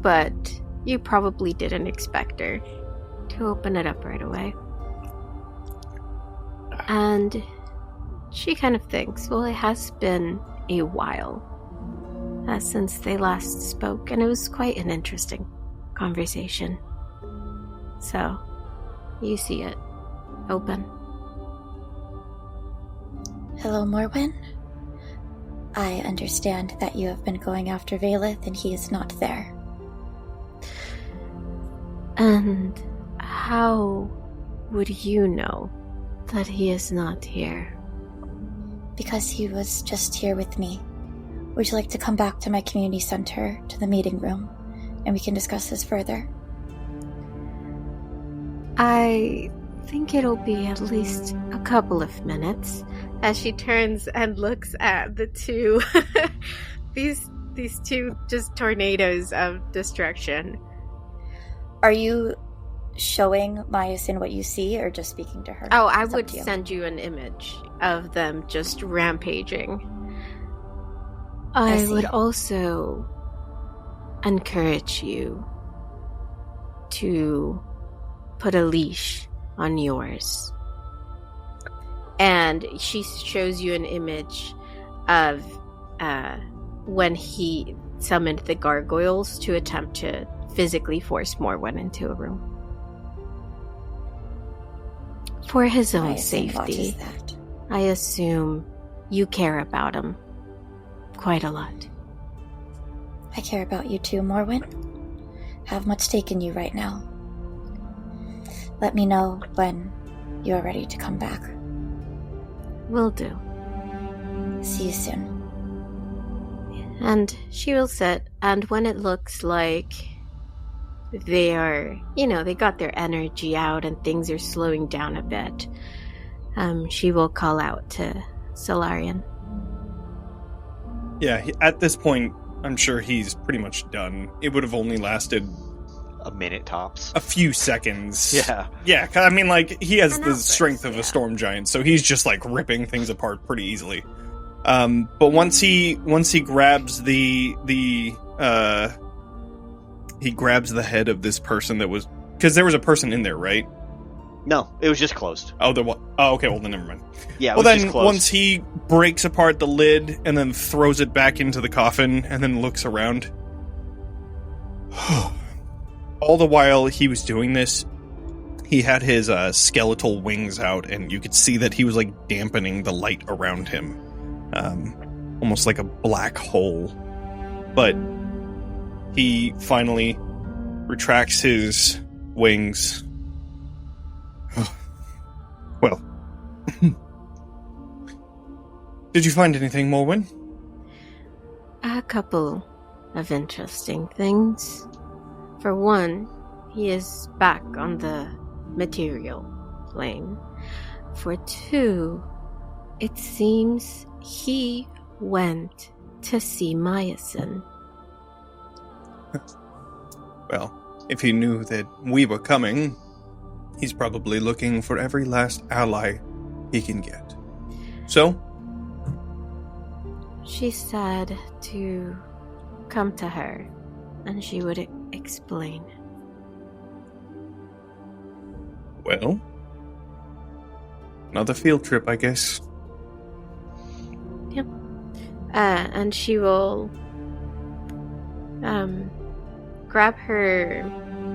but you probably didn't expect her to open it up right away. And she kind of thinks, well, it has been a while since they last spoke, and it was quite an interesting conversation. So, you see it. Open. Hello, Morwen. I understand that you have been going after Vaelith and he is not there. And how would you know that he is not here? Because he was just here with me. Would you like to come back to my community center, to the meeting room, and we can discuss this further? I think it'll be at least a couple of minutes, as she turns and looks at the two these two just tornadoes of destruction. Are you showing Miasyn what you see, or just speaking to her? Oh, I would send you an image of them just rampaging. I would also encourage you to put a leash on yours. And she shows you an image of when he summoned the gargoyles to attempt to physically force Morwen into a room. For his own safety. I assume you care about him quite a lot. I care about you too, Morwen. Have much stake in you right now. Let me know when you are ready to come back. Will do. See you soon. And she will sit, and when it looks like they are, they got their energy out and things are slowing down a bit, she will call out to Solarian. Yeah, at this point, I'm sure he's pretty much done. It would have only lasted a minute tops. A few seconds. Yeah. Yeah, I mean, like, he has the strength of yeah. a storm giant, so he's just, like, ripping things apart pretty easily. But once he grabs he grabs the head of this person that was... Because there was a person in there, right? No, it was just closed. Oh, there was... Oh, okay, well, then never mind. Yeah, it well, was then, just closed. once he breaks apart the lid and then throws it back into the coffin and then looks around... All the while he was doing this, he had his skeletal wings out, and you could see that he was, like, dampening the light around him. Almost like a black hole. But he finally retracts his wings. Well. Did you find anything, Morwen? A couple of interesting things. For one, he is back on the material plane. For two, it seems he went to see Miasyn. Well, if he knew that we were coming, he's probably looking for every last ally he can get. So? She said to come to her, and she would explain. Well, another field trip, I guess. Yep. And she will grab her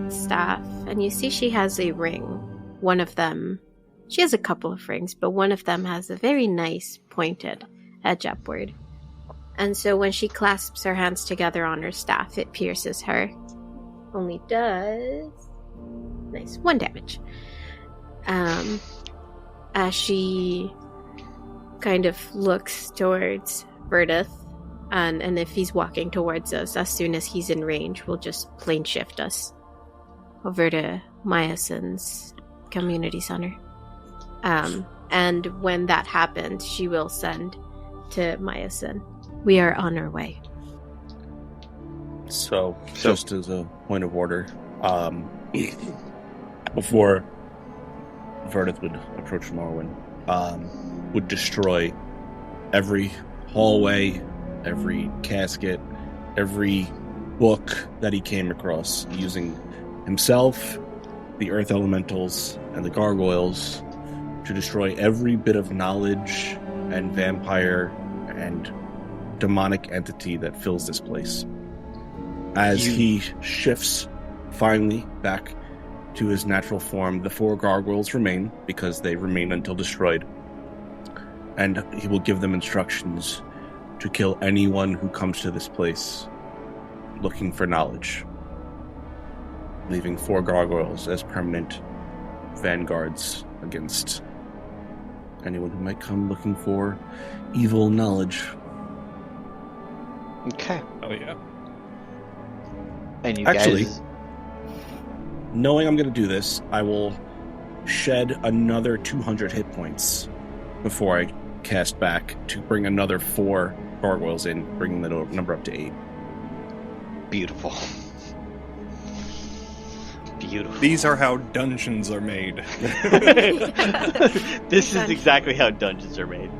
staff, and you see she has a ring. One of them, she has a couple of rings, but one of them has a very nice pointed edge upward. And so when she clasps her hands together on her staff, it pierces her. Only does... Nice. 1 damage. As she kind of looks towards Verdeth, and if he's walking towards us, as soon as he's in range, we'll just plane shift us over to Miasyn's community center. And when that happens, she will send to Miasyn. We are on our way. So just as a point of order, before Verdeth would approach Morwen, would destroy every hallway, every casket, every book that he came across, using himself, the earth elementals, and the gargoyles to destroy every bit of knowledge and vampire and demonic entity that fills this place. As he shifts finally back to his natural form, the 4 gargoyles remain, because they remain until destroyed. And he will give them instructions to kill anyone who comes to this place looking for knowledge, leaving 4 gargoyles as permanent vanguards against anyone who might come looking for evil knowledge. Okay. Oh, yeah. And you Actually, guys... knowing I'm going to do this, I will shed another 200 hit points before I cast back to bring another 4 gargoyles in, bringing the number up to 8. Beautiful. Beautiful. These are how dungeons are made. This is exactly how dungeons are made.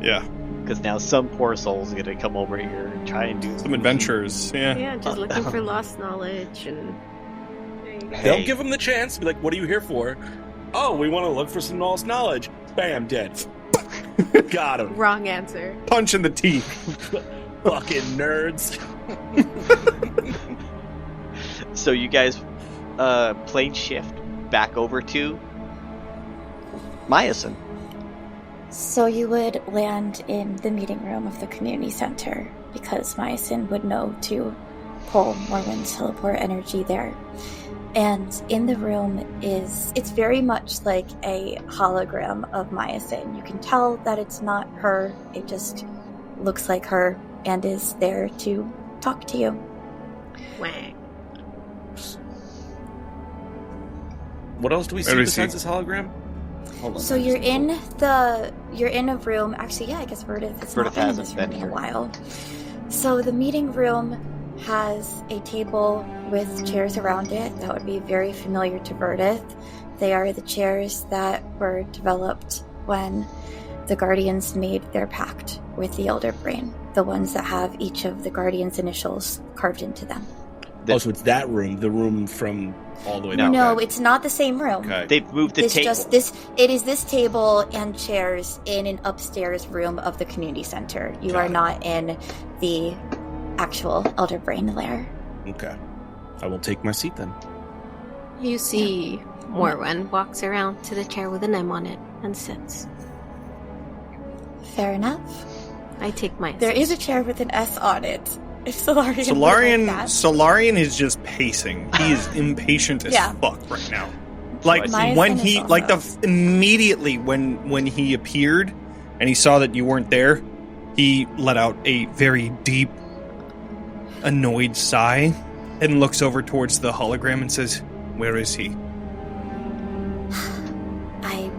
Yeah. Because now some poor soul's going to come over here and try and do Some adventures, yeah. Yeah, just looking for lost knowledge and... They'll give him the chance, be like, what are you here for? Oh, we want to look for some lost knowledge. Bam, dead. Got him. Wrong answer. Punch in the teeth. Fucking nerds. So you guys plane shift back over to Miasyn. So you would land in the meeting room of the community center, because Miasyn would know to pull Morwen's teleport energy there. And in the room it's very much like a hologram of Miasyn. You can tell that it's not her, it just looks like her and is there to talk to you. Wang. What else do we see besides this hologram? Hold on. So you're in a room. Actually, yeah, I guess Verdeth has not been in this room in a while. So the meeting room has a table with chairs around it that would be very familiar to Verdeth. They are the chairs that were developed when the Guardians made their pact with the Elder Brain. The ones that have each of the Guardians' initials carved into them. So it's that room, the room from all the way down. No, it's not the same room. Okay. They've moved the table. It is this table and chairs in an upstairs room of the community center. You are not in the actual Elder Brain lair. Okay. I will take my seat then. You see Morwen walks around to the chair with an M on it and sits. Fair enough. I take my There seat. is a chair with an S on it. If Solarian Solarian is just pacing. He is impatient as fuck right now. Like when he, like immediately when he appeared and he saw that you weren't there, he let out a very deep, annoyed sigh and looks over towards the hologram and says, "Where is he?" I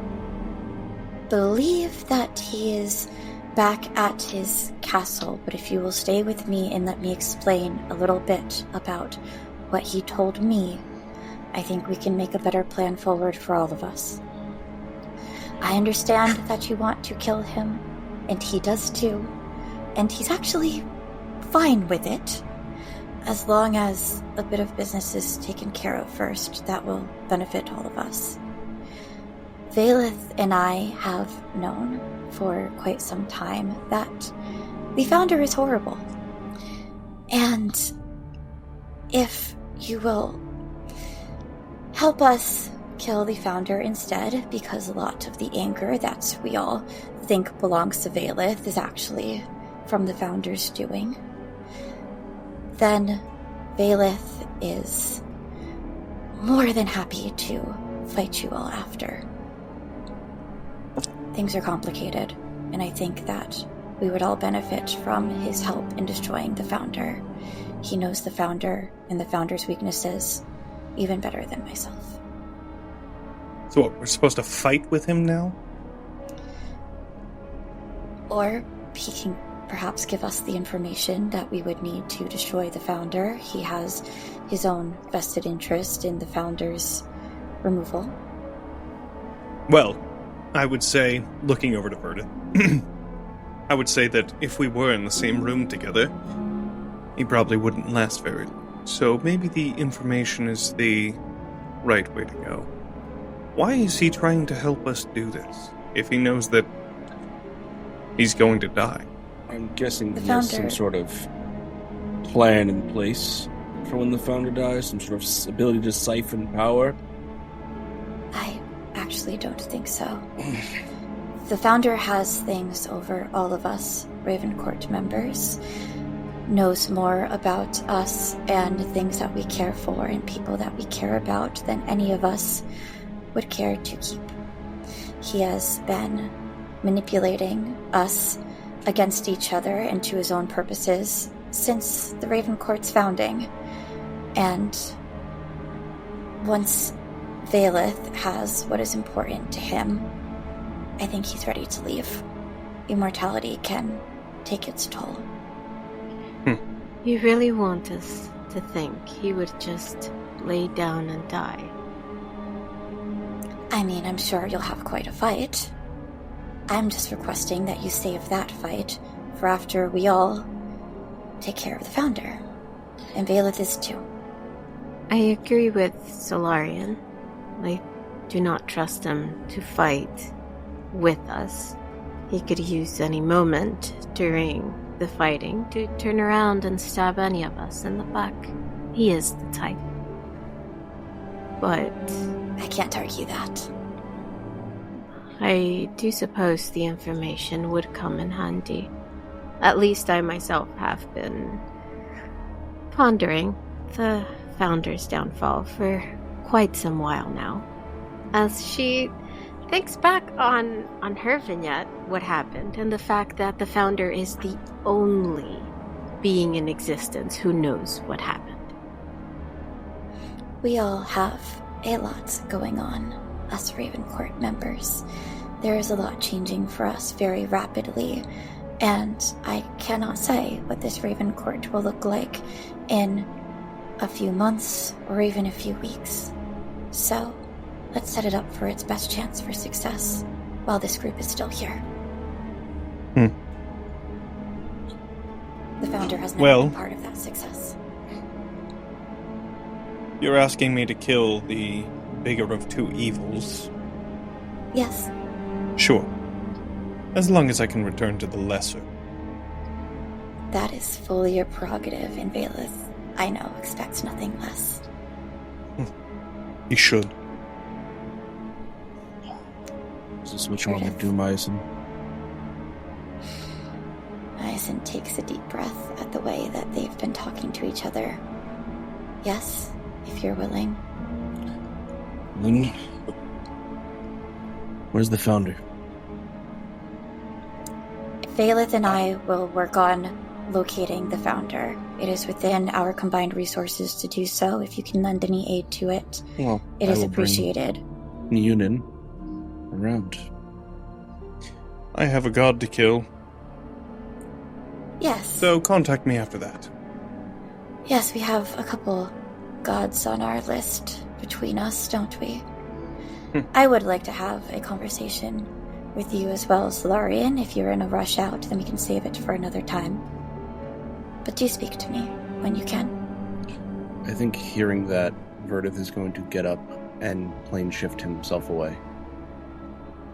believe that he is back at his castle, but if you will stay with me and let me explain a little bit about what he told me, I think we can make a better plan forward for all of us. I understand that you want to kill him, and he does too, and he's actually fine with it, as long as a bit of business is taken care of first. That will benefit all of us. Vaelith and I have known for quite some time that the Founder is horrible. And if you will help us kill the Founder instead, because a lot of the anger that we all think belongs to Vaelith is actually from the Founder's doing, then Vaelith is more than happy to fight you all after. Things are complicated, and I think that we would all benefit from his help in destroying the Founder. He knows the Founder and the Founder's weaknesses even better than myself. So what, we're supposed to fight with him now? Or he can perhaps give us the information that we would need to destroy the Founder. He has his own vested interest in the Founder's removal. Well, I would say, looking over to Verdeth, I would say that if we were in the same room together, he probably wouldn't last very long. So maybe the information is the right way to go. Why is he trying to help us do this, if he knows that he's going to die? I'm guessing The he has Founder. some sort of plan in place for when the Founder dies, some sort of ability to siphon power. I actually don't think so. The Founder has things over all of us Ravencourt members, knows more about us and things that we care for and people that we care about than any of us would care to keep. He has been manipulating us against each other and to his own purposes since the Ravencourt's founding. And once Vaelith has what is important to him, I think he's ready to leave. Immortality can take its toll. You really want us to think he would just lay down and die? I mean, I'm sure you'll have quite a fight. I'm just requesting that you save that fight for after we all take care of the Founder. And Vaelith is too. I agree with Solarian. I do not trust him to fight with us. He could use any moment during the fighting to turn around and stab any of us in the back. He is the type. But I can't argue that. I do suppose the information would come in handy. At least I myself have been pondering the Founder's downfall for quite some while now. As she thinks back on her vignette, what happened, and the fact that the Founder is the only being in existence who knows what happened. We all have a lot going on. us Ravencourt members. There is a lot changing for us very rapidly, and I cannot say what this Ravencourt will look like in a few months or even a few weeks. So, let's set it up for its best chance for success while this group is still here. The founder has never been part of that success. You're asking me to kill the bigger of two evils? Yes. Sure. As long as I can return to the lesser. That is fully your prerogative in Vaelith. I know, expect nothing less. You should. Is this what you want to do, Miasyn? Miasyn takes a deep breath at the way that they've been talking to each other. Yes, if you're willing. Then, where's the founder? Vaelith and I will work on locating the founder. It is within our combined resources to do so. If you can lend any aid to it, well, it is appreciated. Miasyn around. I have a god to kill. Yes. So contact me after that. Yes, we have a couple gods on our list between us, don't we? I would like to have a conversation with you as well, Solarian. If you're in a rush out, then we can save it for another time. But do speak to me when you can. I think hearing that, Verdeth is going to get up and plane shift himself away.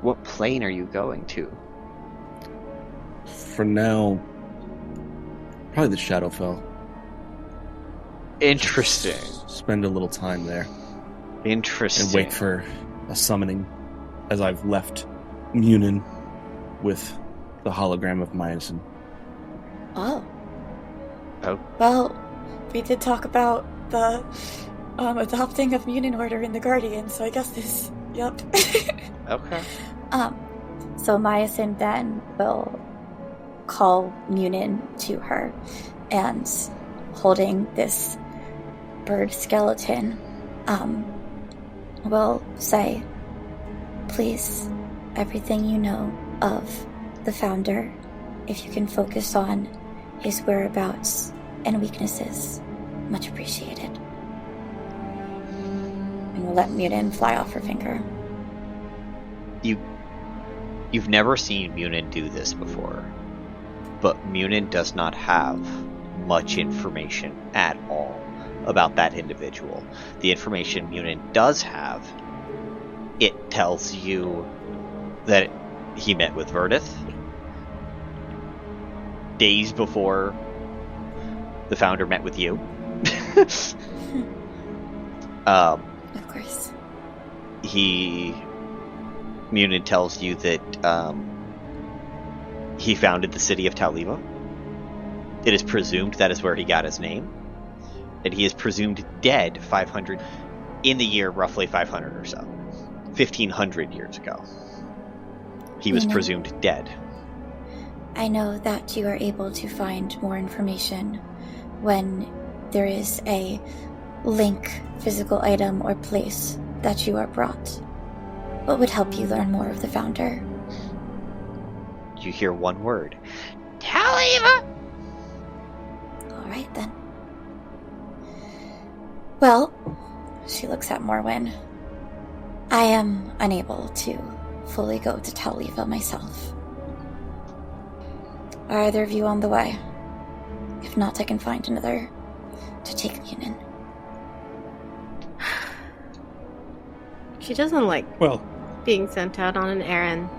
What plane are you going to? For now, probably the Shadowfell. Interesting. Spend a little time there. Interesting. And wait for a summoning, as I've left Munin with the hologram of Miasyn. Oh. Oh. Well, we did talk about the adopting of Munin Order in the Guardian, so I guess this... Yep. Okay. So Miasyn then will call Munin to her, and holding this bird skeleton, will say, please, everything you know of the founder, if you can focus on his whereabouts and weaknesses, much appreciated. And we'll let Munin fly off her finger. You've never seen Munin do this before, but Munin does not have much information at all about that individual. The information Munin does have, it tells you that he met with Verdeth days before the founder met with you. Of course. Munin tells you that he founded the city of Tauliva. It is presumed that is where he got his name. And he is presumed dead 500 in the year roughly 500 or so. 1,500 years ago. He was presumed dead. I know that you are able to find more information when there is a link, physical item, or place that you are brought. What would help you learn more of the founder? You hear one word. Tauliva! Alright then. Well, she looks at Morwen. I am unable to fully go to Tauliva myself. Are either of you on the way? If not, I can find another to take Munin. She doesn't like being sent out on an errand.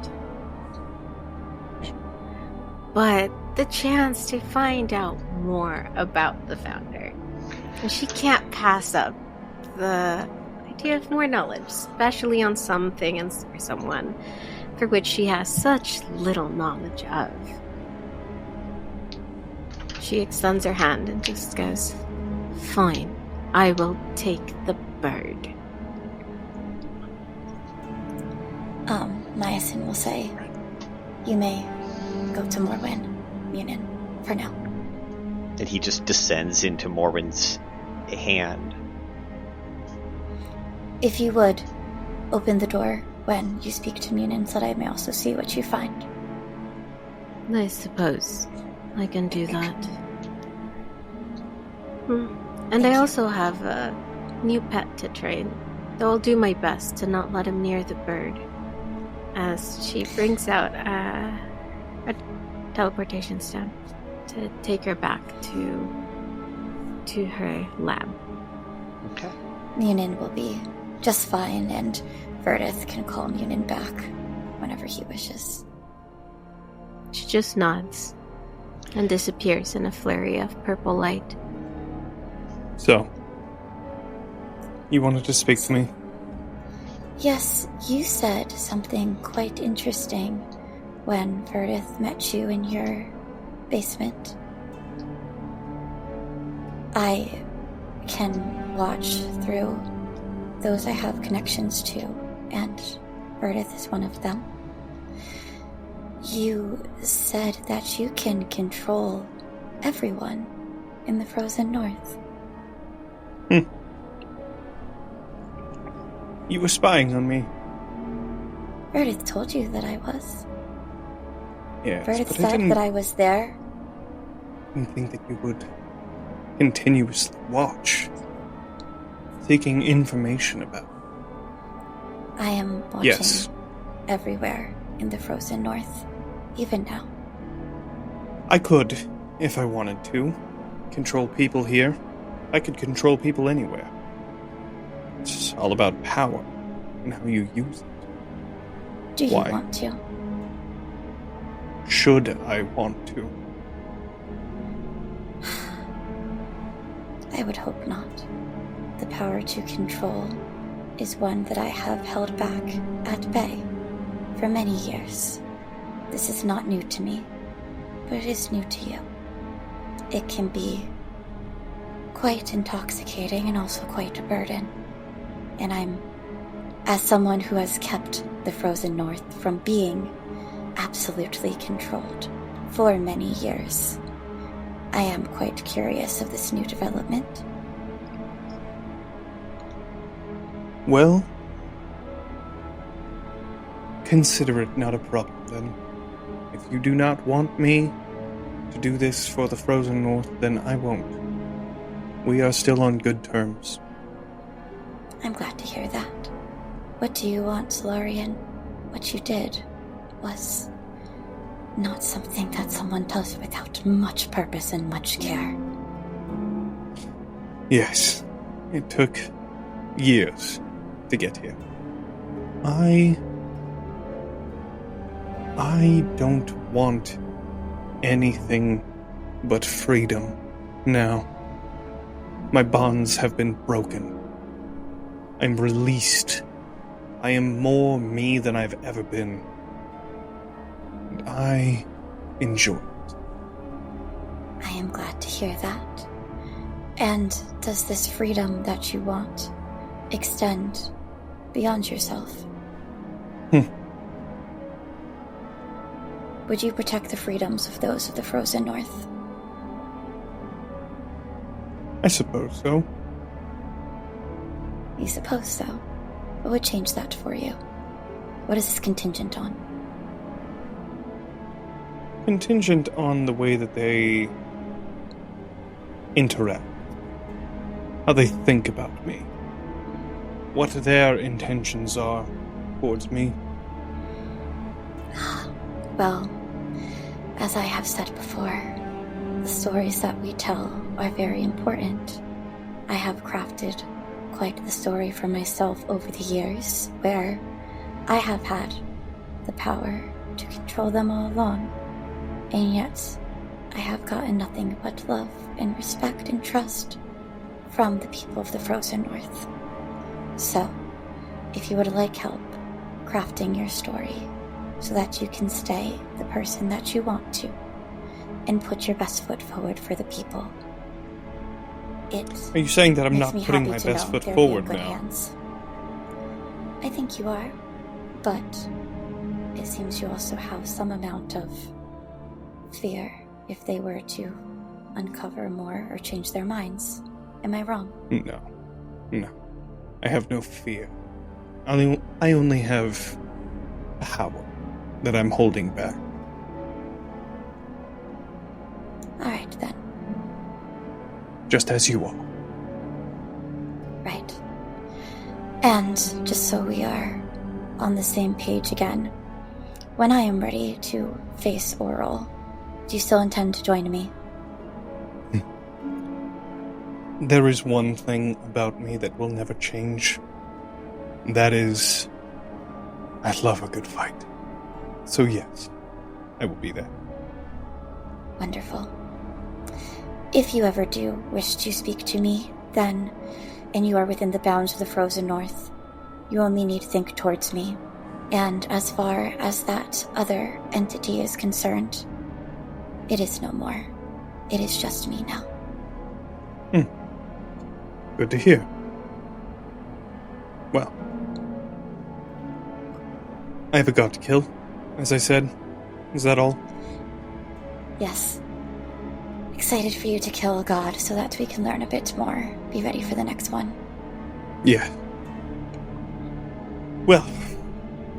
But the chance to find out more about the founder. And she can't pass up the idea of more knowledge, especially on something and for someone for which she has such little knowledge of. She extends her hand and just goes, "Fine, I will take the bird." Miasyn will say, "You may go to Morwen, Munin, for now." And he just descends into Morwen's hand. If you would, open the door when you speak to Munin so that I may also see what you find. I suppose I can do that. And I also have a new pet to train, though I'll do my best to not let him near the bird. As she brings out a teleportation stone to take her back to her lab. Okay. Munin will be just fine, and Verdeth can call Munin back whenever he wishes. She just nods and disappears in a flurry of purple light. So, you wanted to speak to me? Yes, you said something quite interesting when Verdeth met you in your basement. I can watch through those I have connections to, and Verdeth is one of them. You said that you can control everyone in the frozen north. You were spying on me. Verdeth told you that I was. Yes, Verdeth but said that I was there. didn't think that you would continuously watch, seeking information about. I am watching everywhere in the frozen north, even now. I could, if I wanted to, control people here. I could control people anywhere. It's all about power and how you use it. Do you Why? want to? Should I want to? I would hope not. The power to control is one that I have held back at bay for many years. This is not new to me, but it is new to you. It can be quite intoxicating and also quite a burden. And as someone who has kept the frozen north from being absolutely controlled for many years, I am quite curious of this new development. Well, consider it not a problem then. If you do not want me to do this for the frozen north, then I won't. We are still on good terms. I'm glad to hear that. What do you want, Solarian? What you did was not something that someone does without much purpose and much care. Yes, it took years to get here. I don't want anything but freedom now. My bonds have been broken. I'm released. I am more me than I've ever been. And I enjoy it. I am glad to hear that. And does this freedom that you want extend beyond yourself? Would you protect the freedoms of those of the frozen north? I suppose so. You suppose so. What would change that for you? What is this contingent on? Contingent on the way that they interact. How they think about me. What their intentions are towards me. Well, as I have said before, the stories that we tell are very important. I have crafted quite the story for myself over the years, where I have had the power to control them all along, and yet I have gotten nothing but love and respect and trust from the people of the frozen north. So, if you would like help crafting your story so that you can stay the person that you want to and put your best foot forward for the people, Are you saying that I'm makes not me putting happy my to best know foot they'll be in forward good now? hands. I think you are, but it seems you also have some amount of fear if they were to uncover more or change their minds. Am I wrong? No. I have no fear. I only have power that I'm holding back. Alright, then. Just as you are. Right. And, just so we are on the same page again, when I am ready to face Oral, do you still intend to join me? There is one thing about me that will never change. That is, I love a good fight. So yes, I will be there. Wonderful. If you ever do wish to speak to me, then, and you are within the bounds of the Frozen North, you only need to think towards me. And as far as that other entity is concerned, it is no more. It is just me now. Good to hear. Well, I have a god to kill, as I said. Is that all? Yes. Excited for you to kill a god so that we can learn a bit more. Be ready for the next one. Yeah. Well,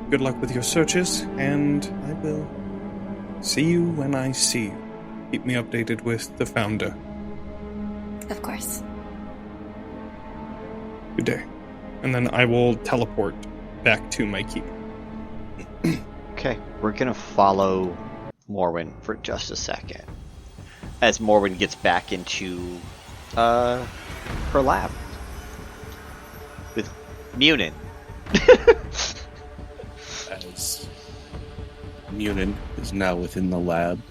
good luck with your searches, and I will see you when I see you. Keep me updated with the founder. Of course. Good day. And then I will teleport back to my keep. Okay, we're gonna follow Morwen for just a second. As Morwen gets back into her lab with Munin. As Munin is now within the lab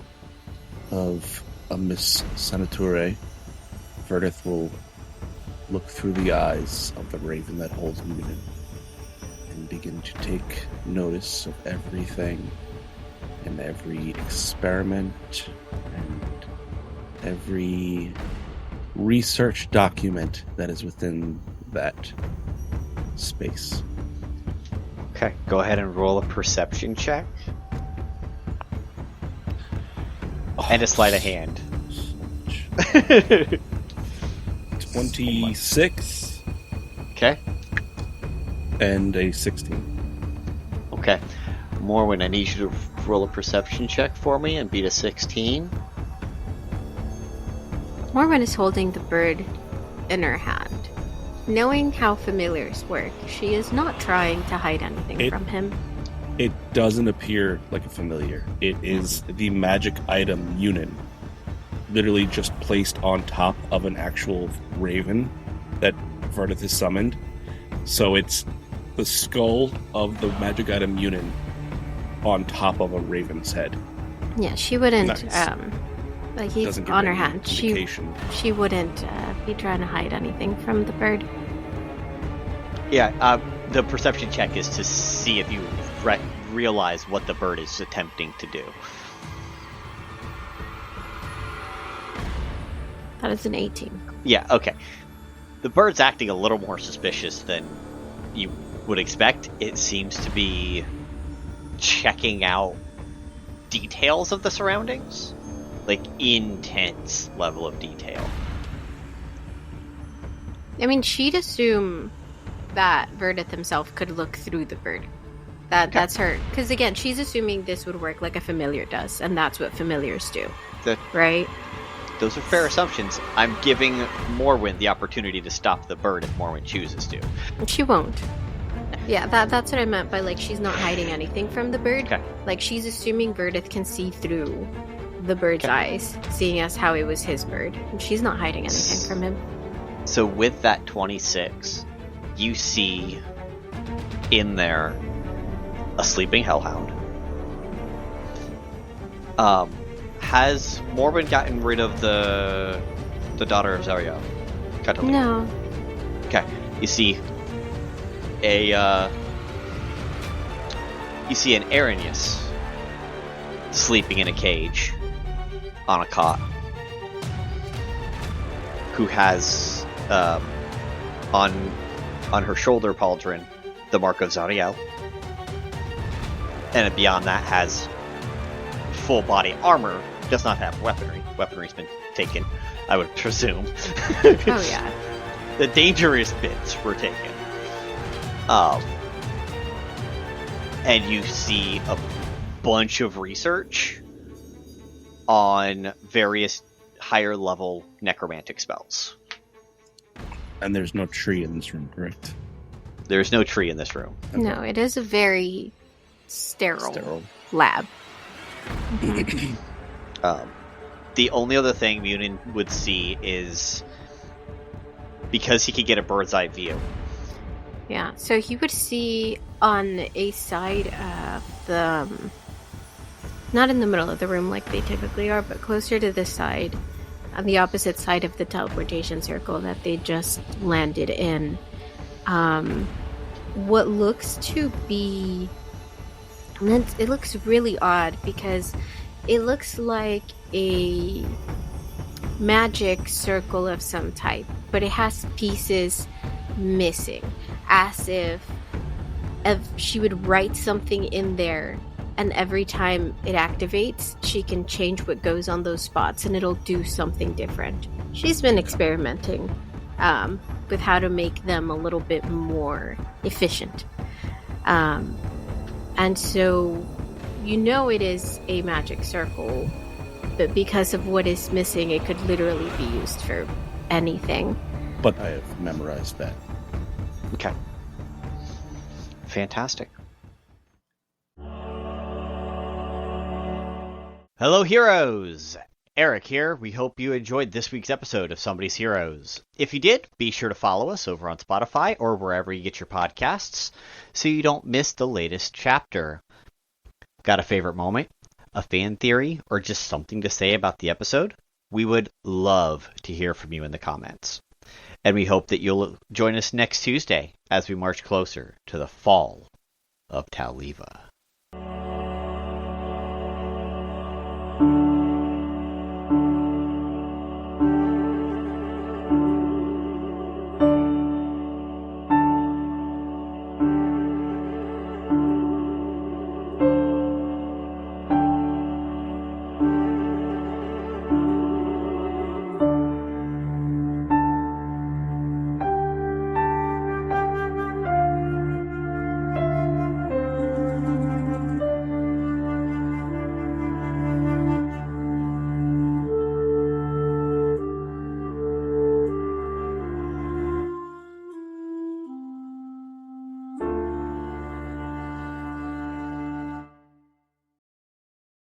of a Miss Sanature, Verdeth will look through the eyes of the raven that holds Munin and begin to take notice of everything and every experiment and every research document that is within that space. Okay, go ahead and roll a perception check. And a sleight of hand. 26 Okay. and a 16. Okay. Morwen, I need you to roll a perception check for me and beat a 16. Morwen is holding the bird in her hand. Knowing how familiars work, she is not trying to hide anything from him. It doesn't appear like a familiar. It is the magic item Munin, literally just placed on top of an actual raven that Verdeth is summoned. So it's the skull of the magic item Munin on top of a raven's head. Yeah, she wouldn't. Nice. Like he's Doesn't give on her any hand. She wouldn't be trying to hide anything from the bird. Yeah, the perception check is to see if you realize what the bird is attempting to do. That is an 18. Yeah, okay. The bird's acting a little more suspicious than you would expect. It seems to be checking out details of the surroundings. Like, intense level of detail. I mean, she'd assume that Verdeth himself could look through the bird. That's her. Because, again, she's assuming this would work like a familiar does, and that's what familiars do. Right? Those are fair assumptions. I'm giving Morwen the opportunity to stop the bird if Morwen chooses to. She won't. Yeah, that's what I meant by, like, she's not hiding anything from the bird. Okay. Like, she's assuming Verdeth can see through the bird's eyes, seeing as how it was his bird. And she's not hiding anything from him. So with that 26, you see in there a sleeping hellhound. Has Morwen gotten rid of the daughter of Zariel? No. Okay. You see an Arrhenius sleeping in a cage on a cot, who has on her shoulder pauldron the mark of Zariel, and beyond that has full body armor. Does not have weaponry. Weaponry's been taken, I would presume. Oh yeah. The dangerous bits were taken. and you see a bunch of research on various higher level necromantic spells. And there's no tree in this room, correct? There's no tree in this room. Okay. No, it is a very sterile lab. The only other thing Munin would see is, because he could get a bird's eye view. Yeah, so he would see on a side of the... not in the middle of the room like they typically are, but closer to the side, on the opposite side of the teleportation circle that they just landed in. What looks to be... and it looks really odd because it looks like a magic circle of some type, but it has pieces missing, as if she would write something in there, and every time it activates, she can change what goes on those spots and it'll do something different. She's been experimenting with how to make them a little bit more efficient. And so it is a magic circle, but because of what is missing, it could literally be used for anything. But I have memorized that. Okay. Fantastic. Hello, heroes! Eric here. We hope you enjoyed this week's episode of Somebody's Heroes. If you did, be sure to follow us over on Spotify or wherever you get your podcasts so you don't miss the latest chapter. Got a favorite moment, a fan theory, or just something to say about the episode? We would love to hear from you in the comments. And we hope that you'll join us next Tuesday as we march closer to the fall of Taliva.